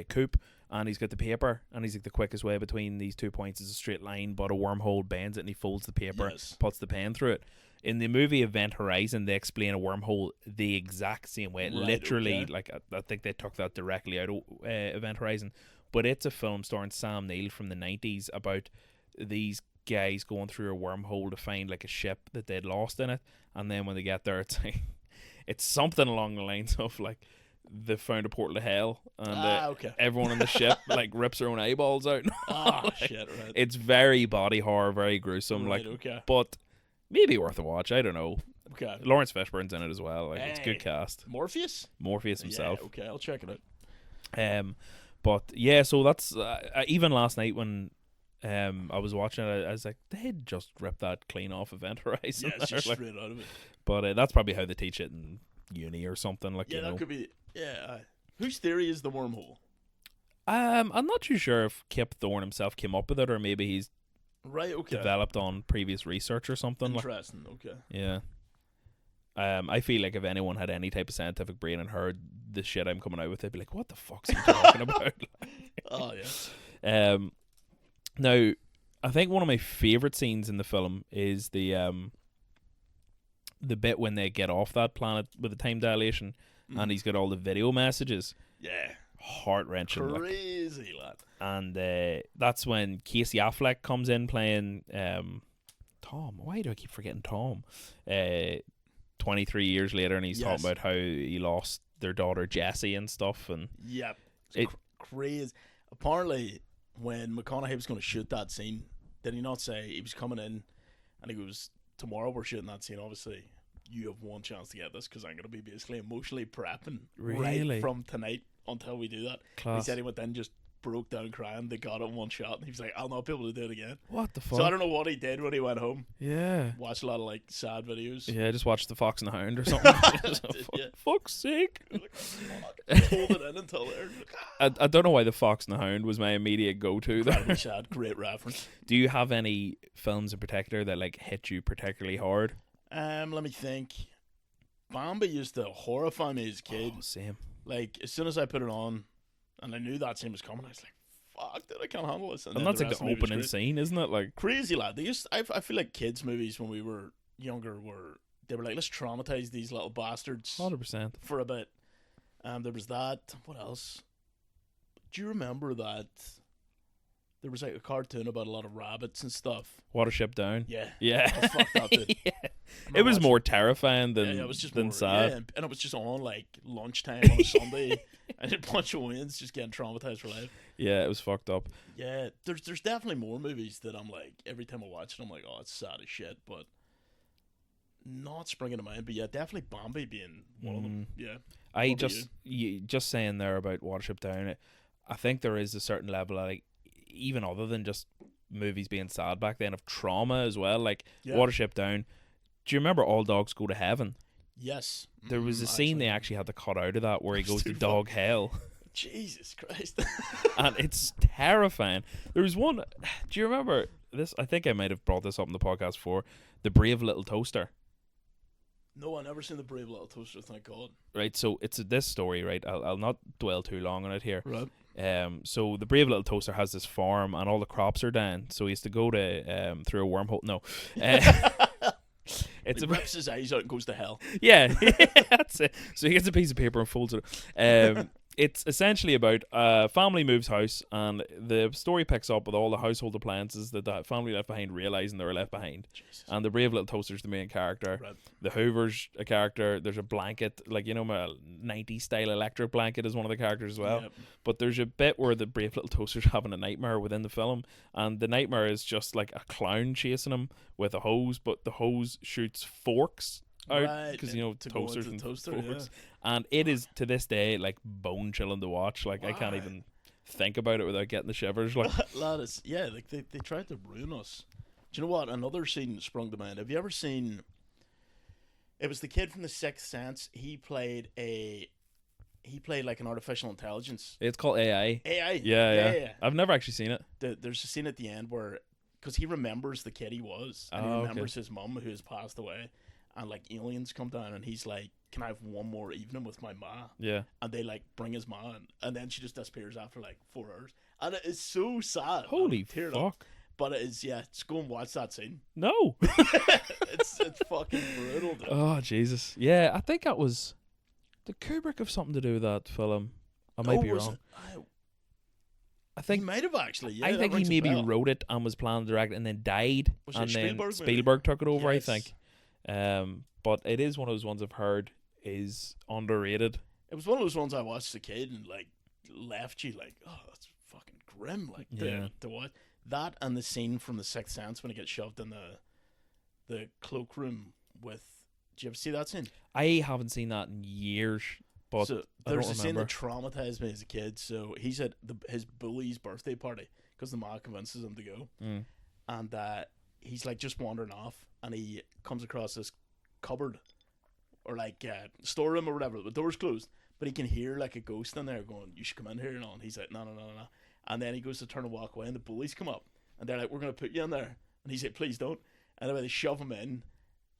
Coop, and he's got the paper, and he's like, the quickest way between these 2 points is a straight line, but a wormhole bends it, and he folds the paper, puts the pen through it. In the movie Event Horizon, they explain a wormhole the exact same way. Literally, like I think they took that directly out of Event Horizon. But it's a film starring Sam Neill from the 90s about these guys going through a wormhole to find like a ship that they'd lost in it. And then when they get there, it's like, it's something along the lines of like, they found a portal to hell, and everyone on the ship like rips their own eyeballs out. Shit, right. It's very body horror, very gruesome, but maybe worth a watch. I don't know. Okay. Lawrence Fishburne's in it as well. Like, it's a good cast. Morpheus himself. Yeah, okay, I'll check it out. But yeah, so that's even last night when I was watching it, I was like, they'd just rip that clean off Event Horizon. Yeah, it's just straight out of it. But that's probably how they teach it in uni or something. Like, yeah, that could be. Yeah. Whose theory is the wormhole? I'm not too sure if Kip Thorne himself came up with it, or maybe he's developed on previous research or something. Interesting. Okay. Yeah. I feel like if anyone had any type of scientific brain and heard the shit I'm coming out with, they'd be like, "What the fuck's he talking about?" Oh yeah. Now, I think one of my favorite scenes in the film is the bit when they get off that planet with the time dilation, and he's got all the video messages. Yeah. Heart-wrenching. Crazy, lad. And that's when Casey Affleck comes in playing Tom. Why do I keep forgetting Tom? 23 years later, and he's talking about how he lost their daughter Jessie and stuff. And yeah, it's crazy. Apparently, when McConaughey was going to shoot that scene, did he not say he was coming in and he goes, tomorrow we're shooting that scene, obviously you have one chance to get this because I'm going to be basically emotionally prepping right from tonight until we do that. Class. He said he went then, just broke down crying. They got it in one shot, and he was like, I'll not be able to do it again. What the fuck? So I don't know what he did when he went home. Yeah. Watched a lot of like sad videos. Yeah, just watched The Fox and the Hound or something. Fuck's sake. Hold it in until there. I don't know why The Fox and the Hound was my immediate go-to there. Sad. Great reference. Do you have any films in particular that like hit you particularly hard? Let me think. Bambi used to horrify me as a kid. Oh, same. Like, as soon as I put it on and I knew that scene was coming, I was like, fuck, dude, I can't handle this. And that's like the opening scene, isn't it? Like, crazy, lad. I feel like kids' movies when we were younger they were like, let's traumatize these little bastards 100% for a bit. There was that. What else? Do you remember that there was like a cartoon about a lot of rabbits and stuff? Watership Down. Yeah. Oh, fuck that, dude. Yeah. It was more terrifying than, it was just than more, sad. Yeah, and it was just on like lunchtime on a Sunday, and a bunch of wins just getting traumatized for life. Yeah, it was fucked up. Yeah, there's definitely more movies that I'm like, every time I watch it, I'm like, oh, it's sad as shit, but not springing to mind. But yeah, definitely Bambi being one of them. Yeah. I just saying there about Watership Down, I think there is a certain level of, like, even other than just movies being sad back then, of trauma as well. Like Watership Down. Do you remember All Dogs Go to Heaven? Yes. There was a scene they actually had to cut out of that where he goes to dog hell. Jesus Christ. And it's terrifying. There was one. Do you remember this? I think I might have brought this up in the podcast before. The Brave Little Toaster. No, I've never seen The Brave Little Toaster, thank God. Right, so it's this story, right? I'll not dwell too long on it here. Right. So the Brave Little Toaster has this farm and all the crops are down, so he has to go to through a wormhole. No. He rips his eyes out and goes to hell. Yeah, that's it. So he gets a piece of paper and folds it. It's essentially about a family moves house, and the story picks up with all the household appliances that the family left behind realizing they were left behind. Jesus. And the Brave Little Toaster's the main character. Right. The Hoover's a character. There's a blanket, like, you know, my 90s style electric blanket is one of the characters as well. Yep. But there's a bit where the Brave Little Toaster's having a nightmare within the film, and the nightmare is just like a clown chasing him with a hose, but the hose shoots forks out Right, because you know to go toasters into and the toaster, forks, and it is to this day like bone chilling to watch. Like I can't Why? even think about it without getting the shivers. Like Lad, like they tried to ruin us. Do you know what? Another scene sprung to mind. Have you ever seen? It was the kid from The Sixth Sense. He played like an artificial intelligence. it's called AI. AI. Yeah. I've never actually seen it. There's a scene at the end where, because he remembers the kid he was, and he remembers his mum who has passed away, and like aliens come down, and he's like, "Can I have one more evening with my ma?" Yeah. And they like bring his ma in, and then she just disappears after like 4 hours, and it is so sad. Holy fuck! fuck! But it is, yeah. Just go and watch that scene. No. it's fucking brutal. Dude. Oh Jesus! Yeah, I think that was. Did Kubrick have something to do with that film? I might be wrong. I He think might have actually. Yeah, I that think he rings a maybe bell. wrote it and was planning to direct it and then died. Was it And then Spielberg, maybe? Spielberg took it over, Yes. I think. But it is one of those ones I've heard is underrated. It was one of those ones I watched as a kid and like left you like, oh, that's fucking grim. Like to watch that, and the scene from The Sixth Sense when he gets shoved in the cloakroom with. Did you ever see that scene? I haven't seen that in years, but So I there's don't a scene remember. that traumatized me as a kid. So he's at his bully's birthday party because the ma convinces him to go, and he's like just wandering off, and he comes across this cupboard or like storeroom or whatever. The door's closed, but he can hear like a ghost in there going, "You should come in here," and all. And he's like, "No." And then he goes to turn and walk away, and the bullies come up, and they're like, "We're gonna put you in there," and he's like, "Please don't." And anyway, they shove him in.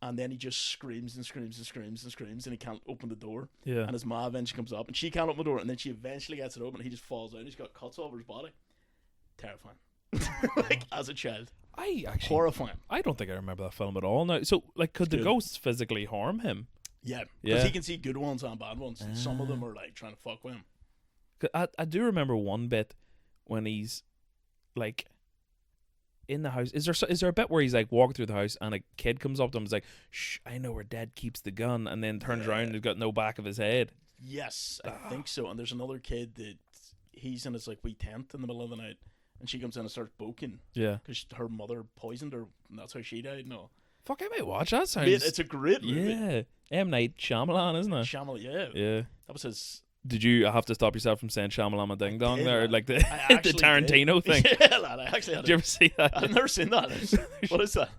And then he just screams and screams and screams and screams, and he can't open the door. Yeah. And his ma eventually comes up, and she can't open the door, and then she eventually gets it open, and he just falls out. He's got cuts all over his body. Terrifying. Like, as a child. I actually Horrifying. I don't think I remember that film at all. Now, so like, could the good. ghosts physically harm him? Yeah. Yeah. Because he can see good ones and bad ones. And some of them are, like, trying to fuck with him. 'Cause I do remember one bit when he's like in the house. Is there a bit where he's like walking through the house and a kid comes up to him and is like, "Shh, I know where Dad keeps the gun," and then turns around and he's got no back of his head. Yes, I think so. And there's another kid that he's in his, like, wee tent in the middle of the night, and she comes in and starts boking. Yeah. Because her mother poisoned her, and that's how she died. No. Fuck, I might watch that. Sounds. Mate, it's a great movie. Yeah. M. Night Shyamalan, isn't it? Shyamalan, yeah. Yeah. That was his... Did you have to stop yourself from saying Shyamalama Ding Dong did, there? lad. Like the I the actually Tarantino did. thing? Yeah, lad, I actually had Did you ever see that? I've never seen that. What is that?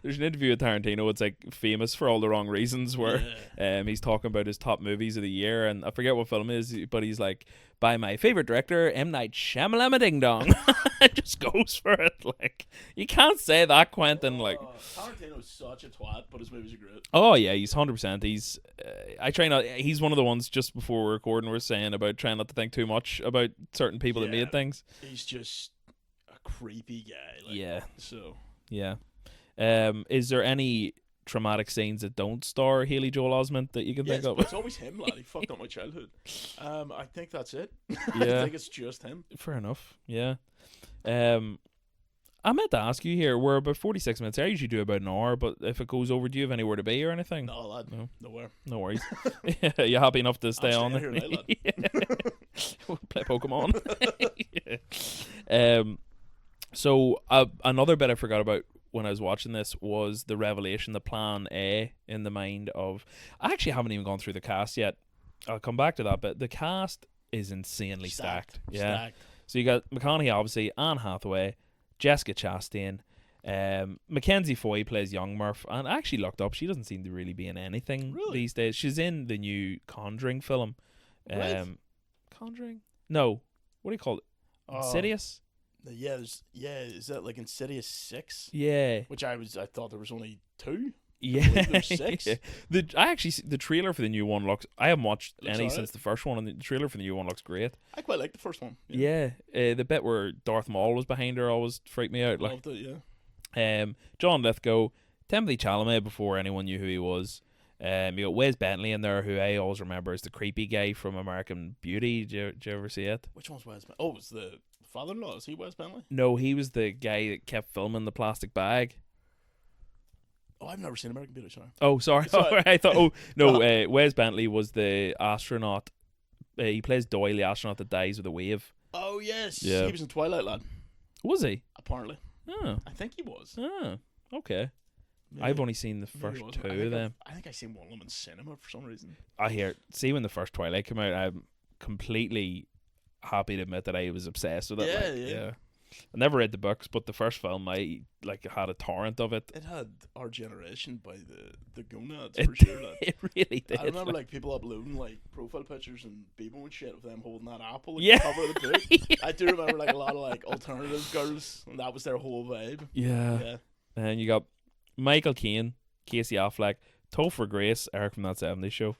There's an interview with Tarantino. It's like famous for all the wrong reasons, where he's talking about his top movies of the year, and I forget what film it is, but he's like, by my favorite director, M. Night Shyamalan Ding Dong. It just goes for it. Like, you can't say that, Quentin. Like, Tarantino's such a twat, but his movies are great. oh yeah, he's 100%. He's I try not. He's one of the ones just before we're recording we're saying about trying not to think too much about certain people that made things. He's just a creepy guy. Like, Yeah. So Yeah. Is there any traumatic scenes that don't star Haley Joel Osment that you can think of? It's always him, lad. He fucked up my childhood. I think that's it. I Yeah. think it's just him. Fair enough. Yeah. I meant to ask you here. We're about 46 minutes. I usually do about an hour, but if it goes over, do you have anywhere to be or anything? No, lad. No. Nowhere. No worries. You happy enough to stay I'm on? staying here now, lad. We'll play Pokemon. Yeah. So another bit I forgot about when I was watching this was the revelation, the plan A in the mind of... I actually haven't even gone through the cast yet. I'll come back to that, but the cast is insanely stacked. Yeah. Stacked. So you got McConaughey, obviously, Anne Hathaway, Jessica Chastain, Mackenzie Foy plays young Murph, and I actually looked up, she doesn't seem to really be in anything these days. She's in the new Conjuring film. Right. Conjuring? No. What do you call it? Insidious? Is that like Insidious 6? Yeah. Which I thought there was only 2. Yeah. There's 6. Yeah. I actually the trailer for the new one looks... I haven't watched Looks any alright. since the first one, and the trailer for the new one looks great. I quite like the first one. Yeah. The bit where Darth Maul was behind her always freaked me out. Like, Loved it, yeah. John Lithgow, Timothy Chalamet before anyone knew who he was. You got Wes Bentley in there, who I always remember as the creepy guy from American Beauty. Did you ever see it? Which one's Wes Bentley? Oh, it's the father-in-law. Is he Wes Bentley? No, he was the guy that kept filming the plastic bag. Oh, I've never seen American Beauty, sorry. Oh, sorry. Sorry. I thought. Oh no, Wes Bentley was the astronaut. He plays Doyle, the astronaut that dies with a wave. Oh, yes. Yeah. He was in Twilight, lad. Was he? Apparently. Oh, I think he was. oh, okay. I've only seen the Maybe first it wasn't. two I of think them. I think I seen one of them in cinema for some reason. I hear. See, when the first Twilight came out, I'm completely happy to admit that I was obsessed with it. Yeah. I never read the books, but the first film, I had a torrent of it. It had Our Generation by the Gonads It for sure. Like. It really did. I remember like people uploading like profile pictures and Bebo and shit of them holding that apple at Yeah. the cover of the book. Yeah. I do remember like a lot of like alternative girls, and that was their whole vibe. Yeah. And you got Michael Caine, Casey Affleck, Topher Grace, Eric from That 70s Show,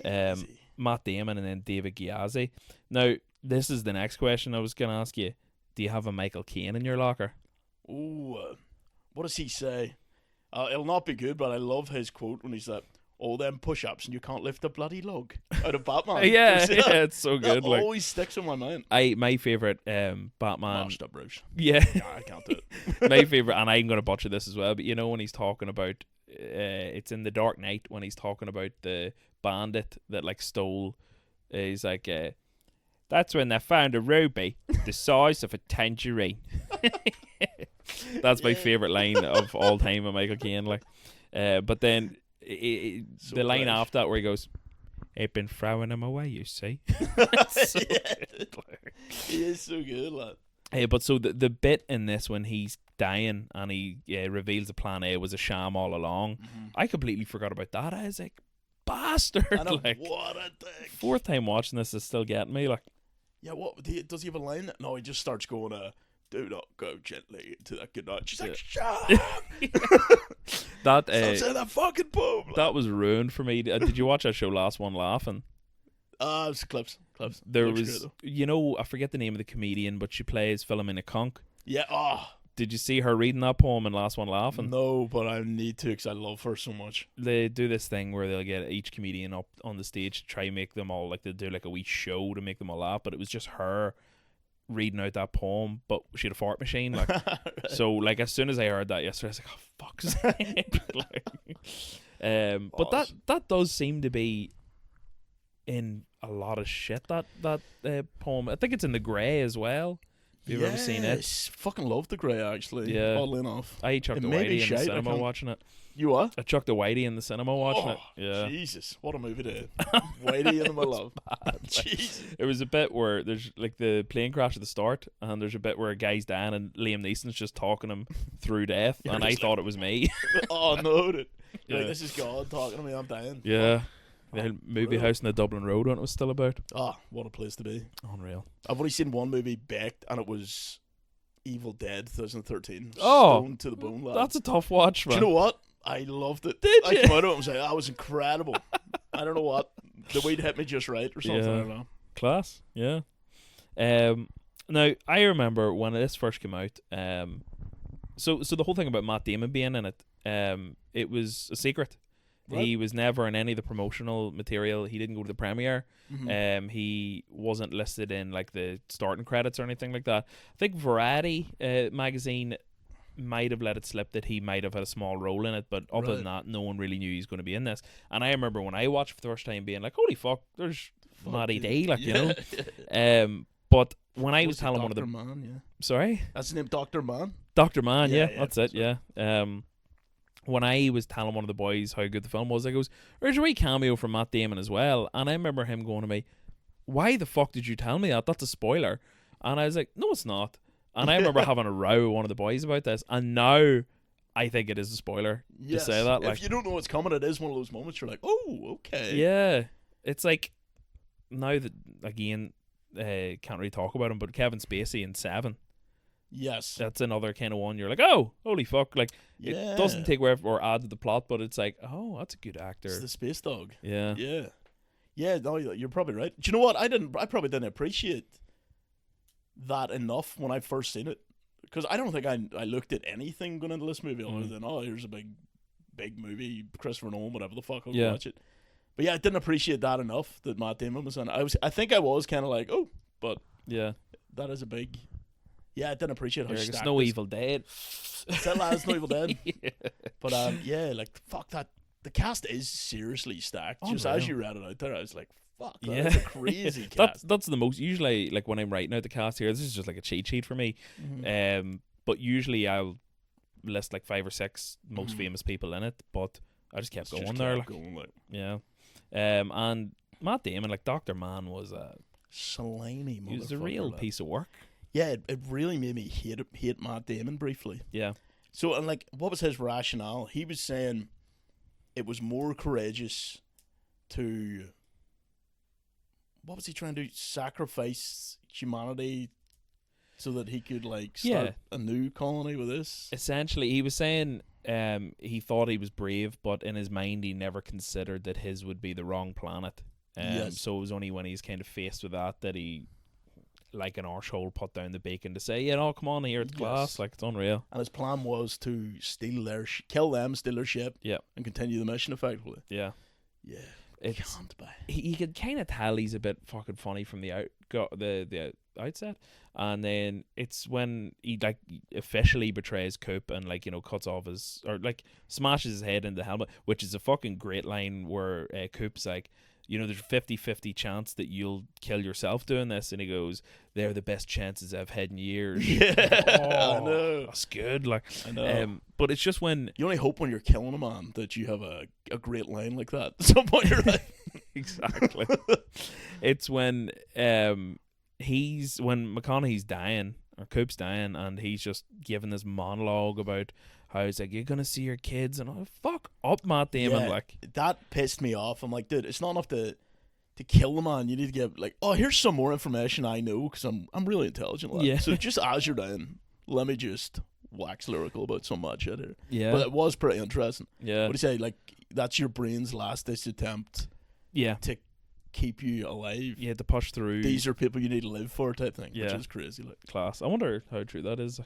Easy. Matt Damon, and then David Giazzi. Now, this is the next question I was going to ask you. Do you have a Michael Caine in your locker? Ooh, what does he say? It'll not be good, but I love his quote when he's like, "All them push-ups and you can't lift a bloody log." Out of Batman. Yeah, You ever see that? it's so good. That Like, always sticks in my mind. my favorite Batman. Mashed up, Bruce. Yeah, Yeah, I can't do it. my favorite, and I'm gonna butcher this as well. But you know when he's talking about, it's in The Dark Knight when he's talking about the bandit that like stole. He's like, that's when they found a ruby the size of a tangerine. That's my favorite line of all time of Michael Caine. Like, but then So the line fresh. after that where he goes, "I've been throwing them away, you see." So good, like. He is so good, lad. But so the bit in this when he's dying and he reveals the plan A was a sham all along, I completely forgot about that. I was like, bastard! I know, Like, what a thing. fourth time watching this is still getting me. Like, Yeah, what does he have a line? No, he just starts going, "Do not go gently into that good night." She's like, "Shut up! that Stop saying that fucking poem." that was ruined for me. Did you watch that show Last One Laughing? It's clips. There Looks was, great, though. you know, I forget the name of the comedian, but she plays Philomena Conk. Yeah. Did you see her reading that poem in Last One Laughing? No, but I need to because I love her so much. They do this thing where they'll get each comedian up on the stage to try and make them all, like, they'll do like a wee show to make them all laugh, but it was just her reading out that poem, but she had a fart machine. Like, so, like, as soon as I heard that yesterday, I was like, oh, fuck's sake. Like, but that does seem to be in a lot of shit, that poem. I think it's in The Grey as well. Have you ever seen it? Fucking love The Grey, actually. Yeah. Oddly enough. I chucked It a may be whitey in the shite, I cinema can't- watching it. You what? I chucked a whitey in the cinema watching it. Yeah. Jesus, what a movie to Whitey and my love. Jesus. It was a bit where there's like the plane crash at the start, and there's a bit where a guy's dying, and Liam Neeson's just talking him through death, You're and I just thought it was me. Oh no, dude. You're Yeah. like, this is God talking to me, I'm dying. Yeah. The Oh, movie brutal. house in the Dublin Road when it was still about. Oh, what a place to be. Unreal. I've only seen one movie baked, and it was Evil Dead 2013. Oh, Stoned to the bone, lad. That's a tough watch, Do man. you know what? I loved it. Did I you? came out of it and was like, that was incredible. I don't know what. The weed hit me just right or something. Yeah. I don't know. Class, yeah. Now I remember when this first came out. So the whole thing about Matt Damon being in it, it was a secret. Right. He was never in any of the promotional material. He didn't go to the premiere. Mm-hmm. He wasn't listed in like the starting credits or anything like that. I think Variety magazine might have let it slip that he might have had a small role in it, but other than that, no one really knew he was going to be in this. And I remember when I watched it for the first time being like, holy fuck, there's Matty D, like, you know. But when I was telling one of the... Man, yeah. Sorry? That's his name, Dr. Man? Dr. Man, Yeah, yeah, that's it, yeah. When I was telling one of the boys how good the film was, I goes, there's a wee cameo from Matt Damon as well. And I remember him going to me, why the fuck did you tell me that? That's a spoiler. And I was like, no, it's not. And I remember having a row with one of the boys about this. And now I think it is a spoiler to say that. Like, if you don't know what's coming, it is one of those moments you're like, oh, okay. yeah. It's like, now that, again, can't really talk about him, but Kevin Spacey in Seven. Yes. That's another kind of one you're like, oh, holy fuck. Like, Yeah. it doesn't take away or add to the plot, but it's like, oh, that's a good actor. It's the space dog. Yeah. Yeah. Yeah, no, you're probably right. Do you know what? I probably didn't appreciate that enough when I first seen it. Because I don't think I looked at anything going into this movie other than, oh, here's a big movie, Christopher Nolan, whatever the fuck, I'll go watch it. But yeah, I didn't appreciate that enough that Matt Damon was in it. I think I was kind of like, oh, but Yeah. that is a big... Yeah, I didn't appreciate how It's stacked no this- Evil Dead. It's that last No Evil Dead. Yeah. But yeah, like, fuck that. The cast is seriously stacked. Just Unreal. as you read it out there, I was like, fuck, that Yeah. is a crazy cast. That's the most, usually, like, when I'm writing out the cast here, this is just like a cheat sheet for me. Mhm. But usually I'll list like 5 or 6 most famous people in it, but I just kept going Just there. kept Like, going, like. yeah. And Matt Damon, like Dr. Mann, was Slimy motherfucker. he was a real like. piece of work. Yeah, it really made me hate Matt Damon briefly. Yeah. So, and like, what was his rationale? He was saying it was more courageous to... What was he trying to do? Sacrifice humanity so that he could, like, start a new colony with this? Essentially, he was saying he thought he was brave, but in his mind he never considered that his would be the wrong planet. Yes. So it was only when he's kind of faced with that he, like an arsehole, put down the bacon to say, come on here, it's class, like, it's unreal. And his plan was to steal their kill them, steal their ship, and continue the mission effectively. Yeah. Can't buy. He could kind of tell he's a bit fucking funny from the outset, and then it's when he like officially betrays Coop and like cuts off or like smashes his head into the helmet, which is a fucking great line where Coop's like, there's a 50-50 chance that you'll kill yourself doing this, and he goes, they're the best chances I've had in years. I know, that's good. Like, I know. But it's just when you only hope when you're killing a man that you have a great line like that at some point in your life. Exactly. It's when McConaughey's dying, or Coop's dying, and he's just giving this monologue about how he's like, you're gonna see your kids, and fuck up, Matt Damon. Like, that pissed me off. I'm like, dude, it's not enough to kill the man. You need to get like, here's some more information I know because I'm really intelligent. Lad. Yeah. So just as you're down, let me just wax lyrical about some mad shit here. Yeah. But it was pretty interesting. Yeah. What do you say? Like, that's your brain's last ditch attempt. Yeah. To keep you alive. Yeah, to push through. These are people you need to live for, type thing. Yeah. Which is crazy. Like, class. I wonder how true that is.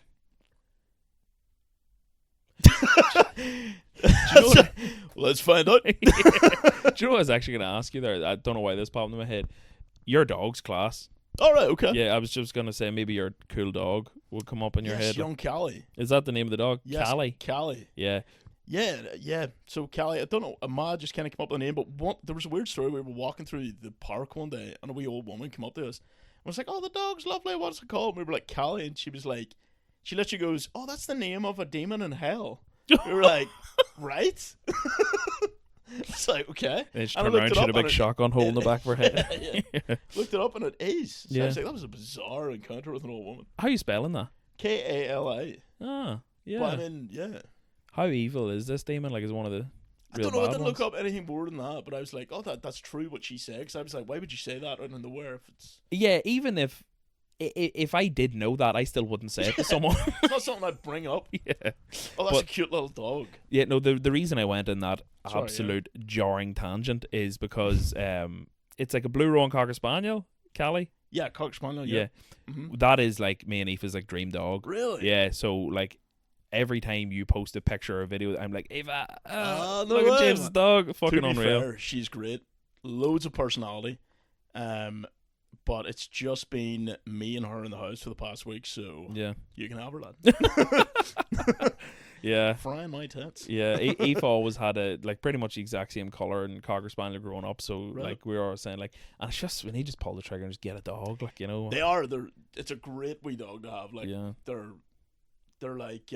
Let's find out. Do you know what I was actually going to ask you there? I don't know why this popped in my head. Your dog's class. All right, okay. Yeah, I was just going to say maybe your cool dog would come up in your head. Young Callie. Is that the name of the dog? Yes, Callie. Callie. Yeah. Yeah. So Callie, I don't know, Ahmad just kind of came up with the name, but there was a weird story. We were walking through the park one day, and a wee old woman came up to us. I was like, "Oh, the dog's lovely. What's it called?" And we were like, "Callie," and she was like, she literally goes, "Oh, that's the name of a demon in hell." We were like, "Right?" It's like, okay. And she turned around, she had a big shotgun hole in the back of her head. Yeah. Looked it up, and it is. So yeah. I was like, that was a bizarre encounter with an old woman. How are you spelling that? Kali. Ah, yeah. But I mean, yeah. How evil is this demon? Like, is one of the real I don't know. I didn't ones? look up anything more than that, but I was like, oh, that's true what she said. Because I was like, why would you say that out in the where if it's... Yeah, even if I did know that, I still wouldn't say it to someone. It's not something I'd bring up. Yeah. Oh, that's a cute little dog. Yeah, no, the reason I went in that absolute jarring tangent is because it's like a Blue Rowan Cocker Spaniel, Callie. Yeah, Cocker Spaniel, yeah. Mm-hmm. That is like me and Aoife's like dream dog. Really? Yeah, so like every time you post a picture or a video, I'm like, Ava, no look at James' dog. Fucking unreal. Fair, she's great. Loads of personality. But it's just been me and her in the house for the past week, so yeah, you can have her, lad. Yeah. Frying my tits. Yeah, Aoife always had pretty much the exact same colour and Cocker Spaniel growing up, so like we were always saying like, and it's just when he just pull the trigger and just get a dog, like, you know. It's a great wee dog to have. Like, they're like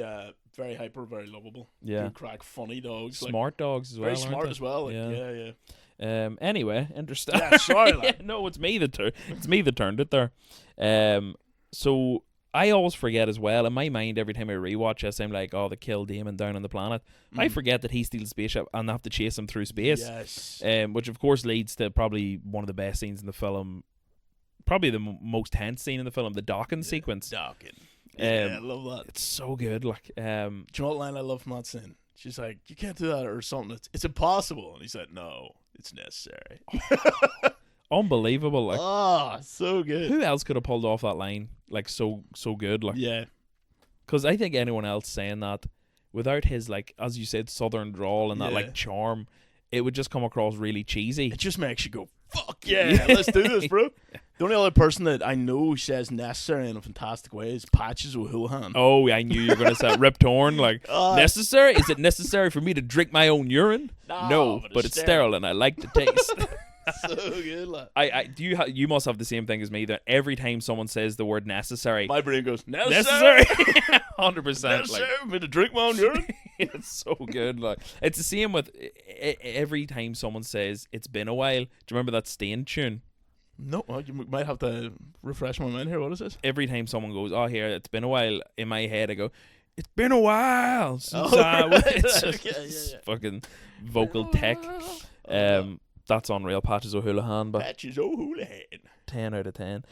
very hyper, very lovable. Yeah. Good crack, funny dogs. Smart dogs as well. Very smart as well. Like, yeah. Anyway, Interstellar. Yeah, sorry, lad. No, it's me that turned it there. So I always forget as well. In my mind, every time I rewatch this, I'm like, oh, they kill Damon down on the planet. I forget that he steals a spaceship and they have to chase him through space. Yes. Which of course leads to probably one of the best scenes in the film. Probably the most tense scene in the film, the docking sequence. Docking. Yeah, I love that. It's so good. Like, do you know what line I love from that scene? She's like, you can't do that or something. It's impossible. And he said, no, it's necessary. Unbelievable. Like, so good. Who else could have pulled off that line? Like, so good. Like, yeah. Because I think anyone else saying that without his, like, as you said, southern drawl and that, like, charm, it would just come across really cheesy. It just makes you go, fuck yeah, let's do this, bro. The only other person that I know says necessary in a fantastic way is Patches O'Houlihan. Oh, I knew you were going to say Rip Torn. Like, necessary? Is it necessary for me to drink my own urine? No, but it's sterile and I like the taste. So good, lad. I do you must have the same thing as me that every time someone says the word necessary, My brain goes, necessary, necessary. 100%. Necessary. Made a drink my own urine. It's so good. Like it's the same with every time someone says it's been a while. Do you remember that Stain tune? No, well, you might have to refresh my mind here. What is this? Every time someone goes, "Oh, here it's been a while," in my head I go, "It's been a while since Right. It's just Okay, yeah. fucking vocal tech. That's unreal. Patches O'Houlihan, but Patches O'Houlihan. 10 out of 10.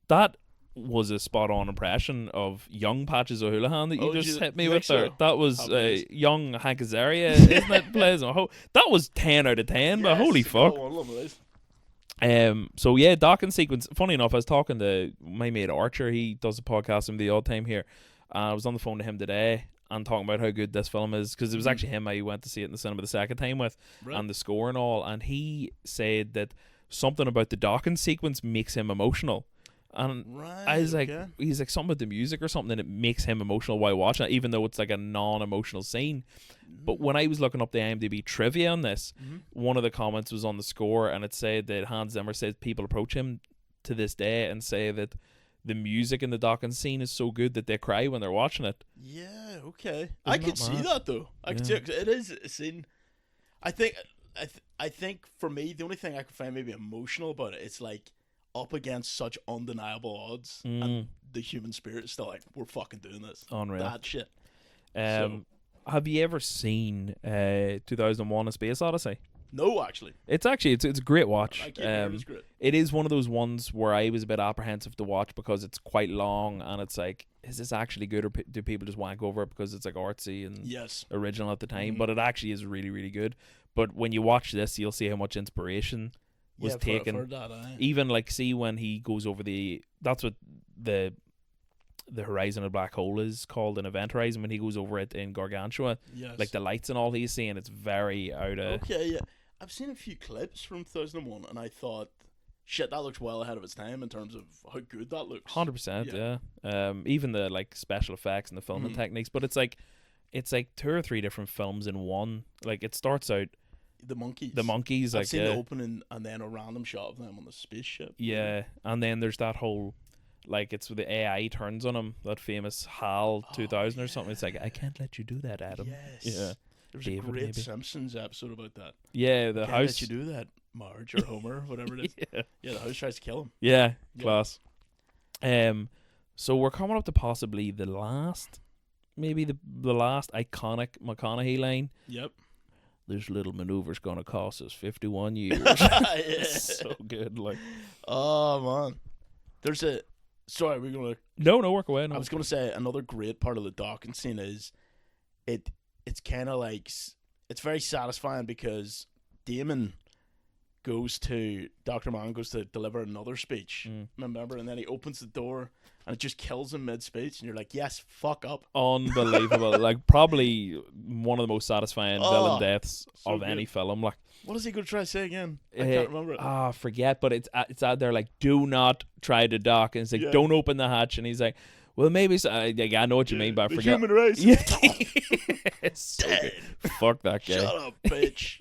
That was a spot on impression of young Patches O'Houlihan that you just hit me with there. So? That was young Hank Azaria, isn't it? Pleasant. That was 10 out of 10, but holy fuck. So yeah, docking sequence. Funny enough, I was talking to my mate Archer. He does a podcast with me the odd time here. I was on the phone to him today and talking about how good this film is, because it was actually him I went to see it in the cinema the second time with, and the score and all. And he said that something about the docking sequence makes him emotional. And I was like, he's like something about the music or something, and it makes him emotional while watching it, even though it's like a non-emotional scene. But when I was looking up the IMDb trivia on this, one of the comments was on the score, and it said that Hans Zimmer said people approach him to this day and say that the music in the docking scene is so good that they cry when they're watching it. Yeah, okay. I could see that though. I could see it. It is a scene. I think for me, the only thing I could find maybe emotional about it, it's like up against such undeniable odds, and the human spirit is still like, we're fucking doing this. Unreal. That shit. Have you ever seen 2001: A Space Odyssey? No, actually. It's a great watch. I can't hear it was great. It is one of those ones where I was a bit apprehensive to watch because it's quite long, and it's like, is this actually good, or do people just wank over it because it's like artsy and original at the time? But it actually is really, really good. But when you watch this, you'll see how much inspiration was taken. For that, even like, see when he goes over that's what the horizon of the black hole is called, an event horizon, when he goes over it in Gargantua. Like the lights and all he's seeing, it's very out of... Okay, yeah. I've seen a few clips from 2001 and I thought, shit, that looks well ahead of its time in terms of how good that looks. 100%, yeah. Even the like special effects and the filming techniques, but it's like 2 or 3 different films in one. Like it starts out the monkeys. I've seen the opening and then a random shot of them on the spaceship. Yeah, and then there's that whole, like, it's where the AI turns on him, that famous HAL 2000 or something. It's like, I can't let you do that, Adam. Yes. Yeah. There's a great Simpsons episode about that. Yeah, the house. Let you do that, Marge or Homer, whatever it is. Yeah, the house tries to kill him. Yeah, class. So we're coming up to possibly the last iconic McConaughey line. Yep. This little maneuver's gonna cost us 51 years. It's so good. Like, oh man, there's a. Sorry, we're gonna. No, work away. No. I was gonna say another great part of the docking scene is, it's kind of like, it's very satisfying because Dr. Mann goes to deliver another speech. Remember, and then he opens the door and it just kills him mid-speech, and you're like, yes, fuck up. Unbelievable. Like, probably one of the most satisfying villain deaths of any film. Like, what is he going to try to say again? I can't remember it. I forget, but it's out there like, do not try to dock. And it's like, don't open the hatch. And he's like, well, maybe so. I know what you mean, but I forget. Human race. It's so good. Fuck that guy. Shut up, bitch.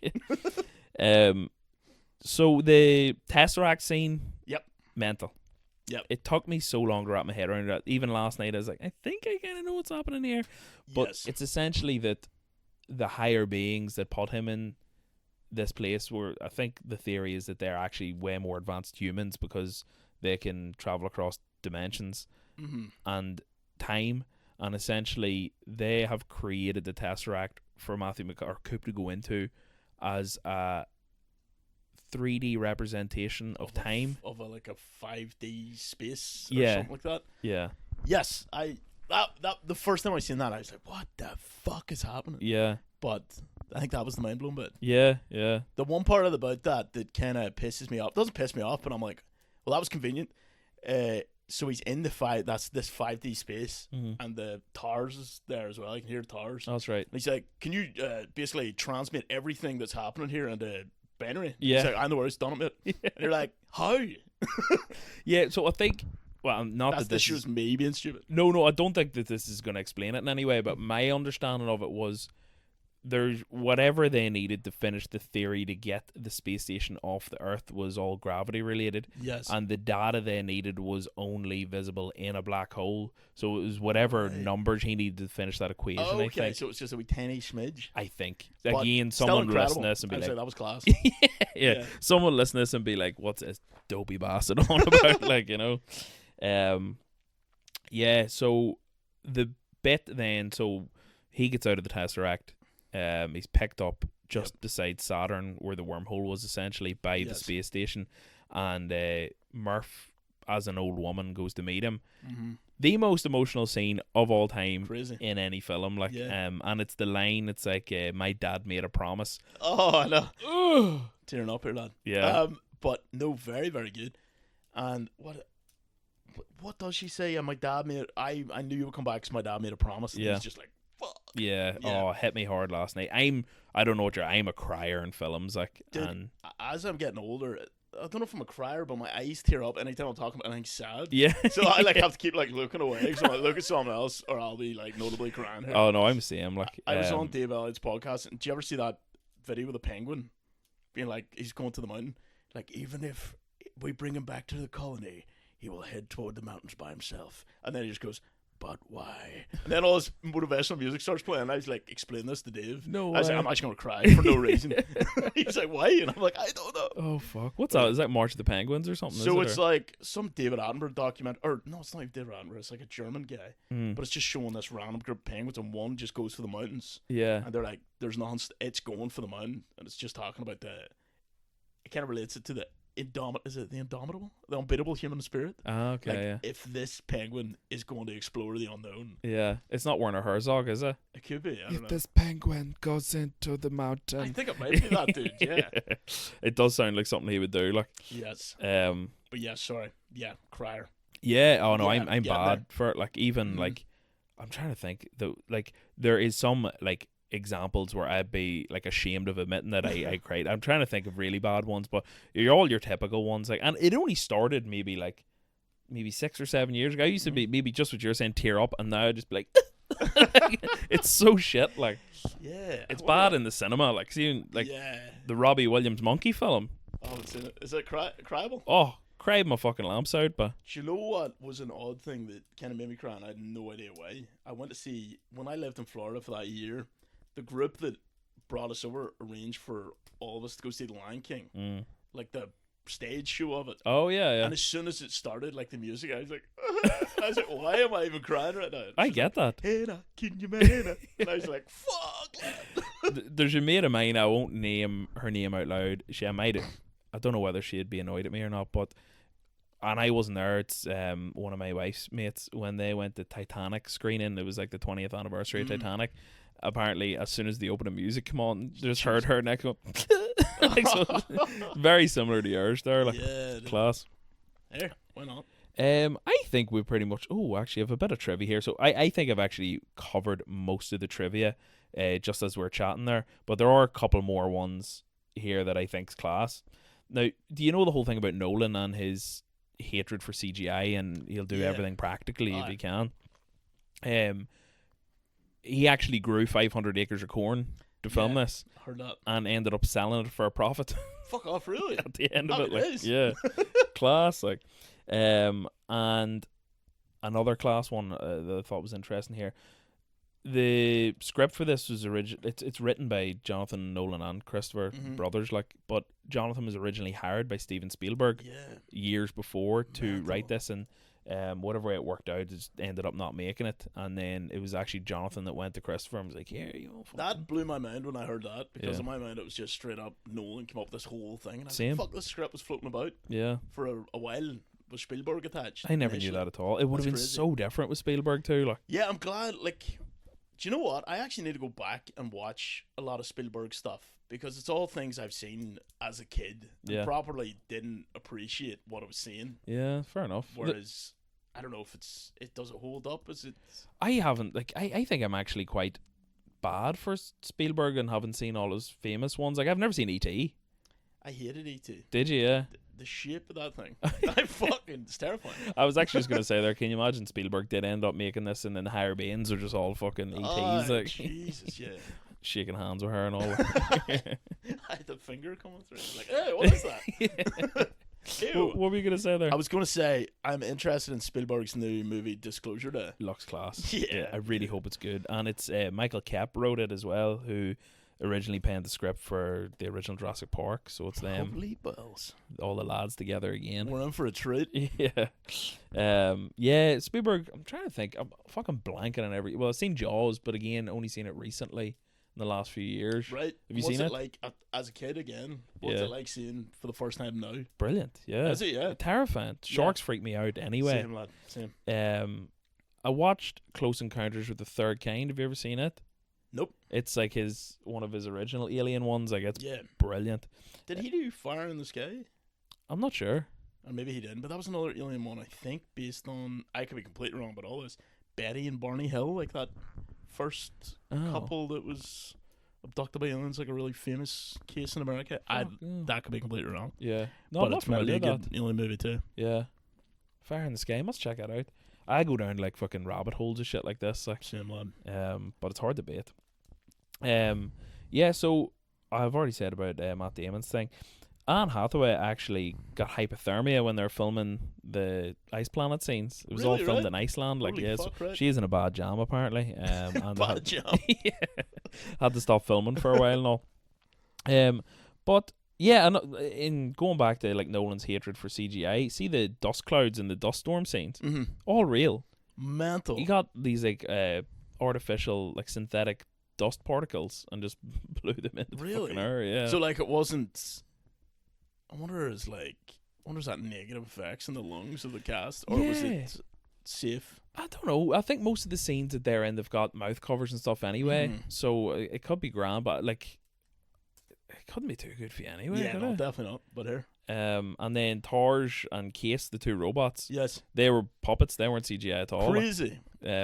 So the Tesseract scene. Yep. Mental. Yep. It took me so long to wrap my head around it. Even last night, I was like, I think I kind of know what's happening here. But it's essentially that the higher beings that put him in this place, where I think the theory is that they're actually way more advanced humans because they can travel across dimensions and time, and essentially they have created the Tesseract for Matthew McConaughey to go into as a 3D representation of time, of a 5D space or something like that. Yeah. Yes, that the first time I seen that, I was like, what the fuck is happening? Yeah. But I think that was the mind blowing bit. Yeah. The one part about that kind of pisses me off. Doesn't piss me off, but I'm like, well, that was convenient. So he's in this 5D space, and the towers is there as well. You can hear the towers. That's right. And he's like, can you basically transmit everything that's happening here into binary? Yeah. He's like, I know where it's done it. Yeah. And you're like, how? Yeah, so I think, well, not that's that this show's me being stupid. No, I don't think that this is going to explain it in any way, but my understanding of it was there's whatever they needed to finish the theory to get the space station off the Earth was all gravity related. Yes. And the data they needed was only visible in a black hole. So it was whatever numbers he needed to finish that equation. Okay, I think. so it's just a wee tiny smidge. I think. But Again, still someone will incredible. listen to this and be I'd like, say that was class. yeah. Someone will listen to this and be like, what's this dopey bastard on about? Like, you know. Yeah, so the bit then, so he gets out of the Tesseract. He's picked up just beside Saturn, where the wormhole was essentially, by the space station, and Murph, as an old woman, goes to meet him. The most emotional scene of all time. Crazy. In any film, like, and it's the line. It's like, "My dad made a promise." Oh, I know. Tearing up here, lad. Yeah. But no, very, very good. And what does she say? My dad made. I knew you would come back because my dad made a promise. And he's just like, fuck. Yeah. Oh, it hit me hard last night. I don't know what I'm a crier in films, like. Dude, and as I'm getting older, I don't know if I'm a crier, but my eyes tear up anytime I'm talking about anything sad. Yeah. So I like have to keep like looking away. So I look at someone else, or I'll be like notably crying. Here. Oh no, I'm the same. Like, I was on Dave Elliott's podcast, and did you ever see that video with the penguin being like, he's going to the mountain, like, even if we bring him back to the colony, he will head toward the mountains by himself. And then he just goes, but why? And then all this motivational music starts playing. And I was like, explain this to Dave. No I was way. like, I'm actually going to cry for no reason. He's like, why? And I'm like, I don't know. Oh fuck! What's that? Is that March of the Penguins or something? So is it's like some David Attenborough document, or no, it's not even David Attenborough. It's like a German guy, but it's just showing this random group of penguins, and one just goes for the mountains. Yeah. And they're like, "There's nothing. It's going for the mountain," and it's just talking about it kind of relates it to the indomitable, the unbeatable human spirit. Ah, okay. Like, yeah. if this penguin is going to explore the unknown, Yeah. It's not Werner Herzog, is it? it could be. I don't know. This penguin goes into the mountain, I think it might be that dude. Yeah. It does sound like something he would do. Like. Yes. But yeah, sorry. Yeah, crier. yeah. Oh no, Yeah, I'm yeah, bad for it. Like, even like, I'm trying to think though. Like, there is some like examples where I'd be like ashamed of admitting that I cried. I'm trying to think of really bad ones, but you're all your typical ones. Like, and it only started maybe 6 or 7 years ago. I used to be maybe just what you're saying, tear up, and now I just be like, it's so shit. Like, Yeah. it's bad in the cinema. Like, seeing like the Robbie Williams Monkey film. Oh, it's in it. Is it criable? Oh, cried my fucking lamps out, but Do you know what was an odd thing that kind of made me cry, and I had no idea why? I went to see, when I lived in Florida for that year, the group that brought us over arranged for all of us to go see The Lion King. Like the stage show of it. oh yeah. And as soon as it started, like the music, I was like, why am I even crying right now? I get that. Hey, can you man? And I was like, fuck. There's a mate of mine, I won't name her name out loud. I don't know whether she'd be annoyed at me or not, but, and I wasn't there. It's one of my wife's mates, when they went to Titanic screening. It was like the 20th anniversary of Titanic. Apparently, as soon as the opening music come on, just heard her next go. Like, so, very similar to yours there. Like, Yeah. class. Here, why not? I think we pretty much. Oh, actually, I have a bit of trivia here. So I think I've actually covered most of the trivia, just as we're chatting there. But there are a couple more ones here that I think's class. Now, do you know the whole thing about Nolan and his hatred for CGI, and he'll do everything practically if he can? He actually grew 500 acres of corn to film this, Heard that. and ended up selling it for a profit Fuck off, really? at the end of Happy it. Like, days. yeah, class. Like, and another class one that I thought was interesting here. The script for this was it's written by Jonathan Nolan and Christopher brothers, like, but Jonathan was originally hired by Steven Spielberg years before to write this, and whatever way it worked out, just ended up not making it, and then it was actually Jonathan that went to Christopher and was like, "Here, you know." That blew my mind when I heard that, because in my mind it was just straight up Nolan came up with this whole thing, and I was Same. like, fuck, this script was floating about for a while with Spielberg attached. I never knew that at all. It would have been so different with Spielberg too. Like, yeah, I'm glad. Like, do you know what? I actually need to go back and watch a lot of Spielberg stuff, because it's all things I've seen as a kid and properly didn't appreciate what I was seeing. Yeah, fair enough. Whereas I don't know if it does it hold up. Is it? I haven't, like, I think I'm actually quite bad for Spielberg and haven't seen all his famous ones. Like, I've never seen E.T. I hated E.T. Did you? Yeah. The shape of that thing. It's terrifying. I was actually just going to say there, can you imagine Spielberg did end up making this and then the higher beings are just all fucking ETs? Oh, like. Jesus, yeah. shaking hands with her and all. I had the finger coming through. Like, hey, what is that? Ew. What were you gonna say there? I was going to say I'm interested in Spielberg's new movie Disclosure Day. Looks class. Yeah. I really hope it's good. And it's Michael Kapp wrote it as well, who originally penned the script for the original Jurassic Park. So it's them, Holy balls. all the lads together again. We're in for a treat. Yeah. Spielberg, I'm trying to think. I'm fucking blanking on every. Well, I've seen Jaws, but again, only seen it recently in the last few years. Right. Have you What's seen it it? like as a kid again? What's Yeah. it like seeing for the first time now? Brilliant. Yeah. Is it? Yeah. Terrifying. Sharks freak me out anyway. Same, lad. Same. I watched Close Encounters with the Third Kind. Have you ever seen it? Nope. It's like one of his original Alien ones. Like, it's Yeah. brilliant. Did he do Fire in the Sky? I'm not sure. Or maybe he didn't, but that was another Alien one, I think, based on, I could be completely wrong about all this, Betty and Barney Hill, like that first couple that was abducted by aliens, like a really famous case in America. That could be completely wrong. Yeah. No, But I'm not it's really familiar a with good that. alien movie too. Yeah. Fire in the Sky. Must check it out. I go down like fucking rabbit holes of shit like this. Like, Same lad. but it's hard to beat. Yeah, so I've already said about Matt Damon's thing. Anne Hathaway actually got hypothermia when they're filming the Ice Planet scenes. It was all Really, filmed right? in Iceland. Like, Holy yeah, fuck, right? she is in a bad jam apparently. And Bad jam. yeah, had to stop filming for a while and all. But yeah, and in going back to like Nolan's hatred for CGI, see the dust clouds and the dust storm scenes, all real. Mental. He got these like artificial, like synthetic dust particles and just blew them into the fucking air. Yeah. So like it wasn't. I wonder is that negative effects in the lungs of the cast, or was it safe? I don't know. I think most of the scenes at their end have got mouth covers and stuff anyway, so it could be grand, but like it couldn't be too good for you anyway. Yeah, no, definitely not. But here, and then Tarj and Case, the two robots, yes, they were puppets. They weren't CGI at all. crazy,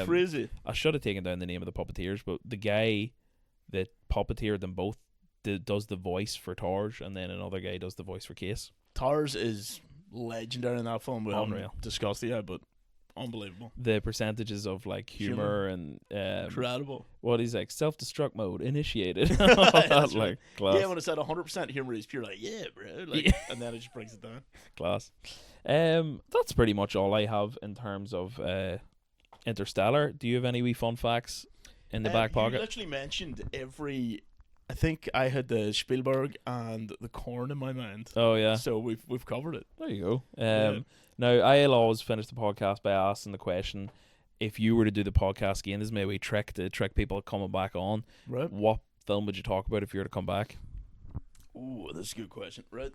crazy. I should have taken down the name of the puppeteers, but the guy that puppeteered them both does the voice for Tarj, and then another guy does the voice for Case. Tars is legendary in that film. We Unreal. haven't discussed it yet, but unbelievable. The percentages of like humor and Incredible. what is like self-destruct mode initiated. That's like right. class. Yeah, when it's at 100% humor, he's pure like, yeah, bro. Like, Yeah. And then it just brings it down. Class. That's pretty much all I have in terms of Interstellar. Do you have any wee fun facts in the back You pocket? literally mentioned I think I had the Spielberg and the Corn in my mind. Oh yeah. So we've covered it. There you go. Yeah. Now I'll always finish the podcast by asking the question: if you were to do the podcast again, this is maybe a trick to trick people coming back on. Right. What film would you talk about if you were to come back? Ooh, that's a good question. Right.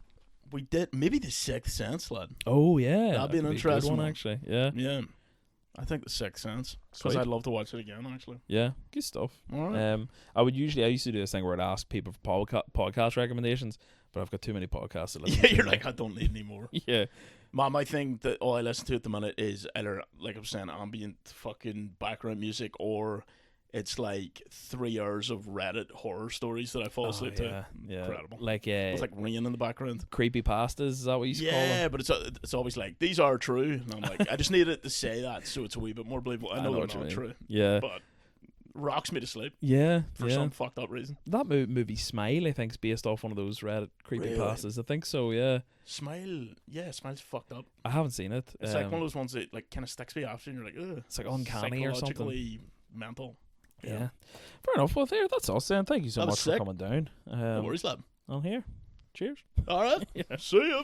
We did maybe The Sixth Sense, lad. Oh yeah, That'd be an could a good interesting one. actually. Yeah. Yeah. I think The Sixth Sense. Sweet. Because I'd love to watch it again, actually. Yeah, good stuff. All right. I used to do this thing where I'd ask people for podcast recommendations, but I've got too many podcasts to listen Yeah, to. you're now. like, I don't need any more. Yeah. My thing that all I listen to at the minute is either, like I'm saying, ambient fucking background music, or it's like 3 hours of Reddit horror stories that I fall asleep to. Yeah. Incredible. Like It's like rain in the background. creepy pastas, is that what you used to call them? Yeah, but it's always like, these are true. And I'm like, I just needed to say that so it's a wee bit more believable. I know what they're you not mean. true. Yeah. But rocks me to sleep Yeah. for some fucked up reason. That movie Smile, I think, is based off one of those Reddit creepy Really? pastas. I think so, yeah. Smile's fucked up. I haven't seen it. It's like one of those ones that like kind of sticks me after and you're like, ugh. It's like uncanny or something. Psychologically mental. Yeah. Fair enough. Well, there, that's us then. Thank you so That was much for sick. coming down. No worries, lad. On here. Cheers. All right. Yeah. See ya.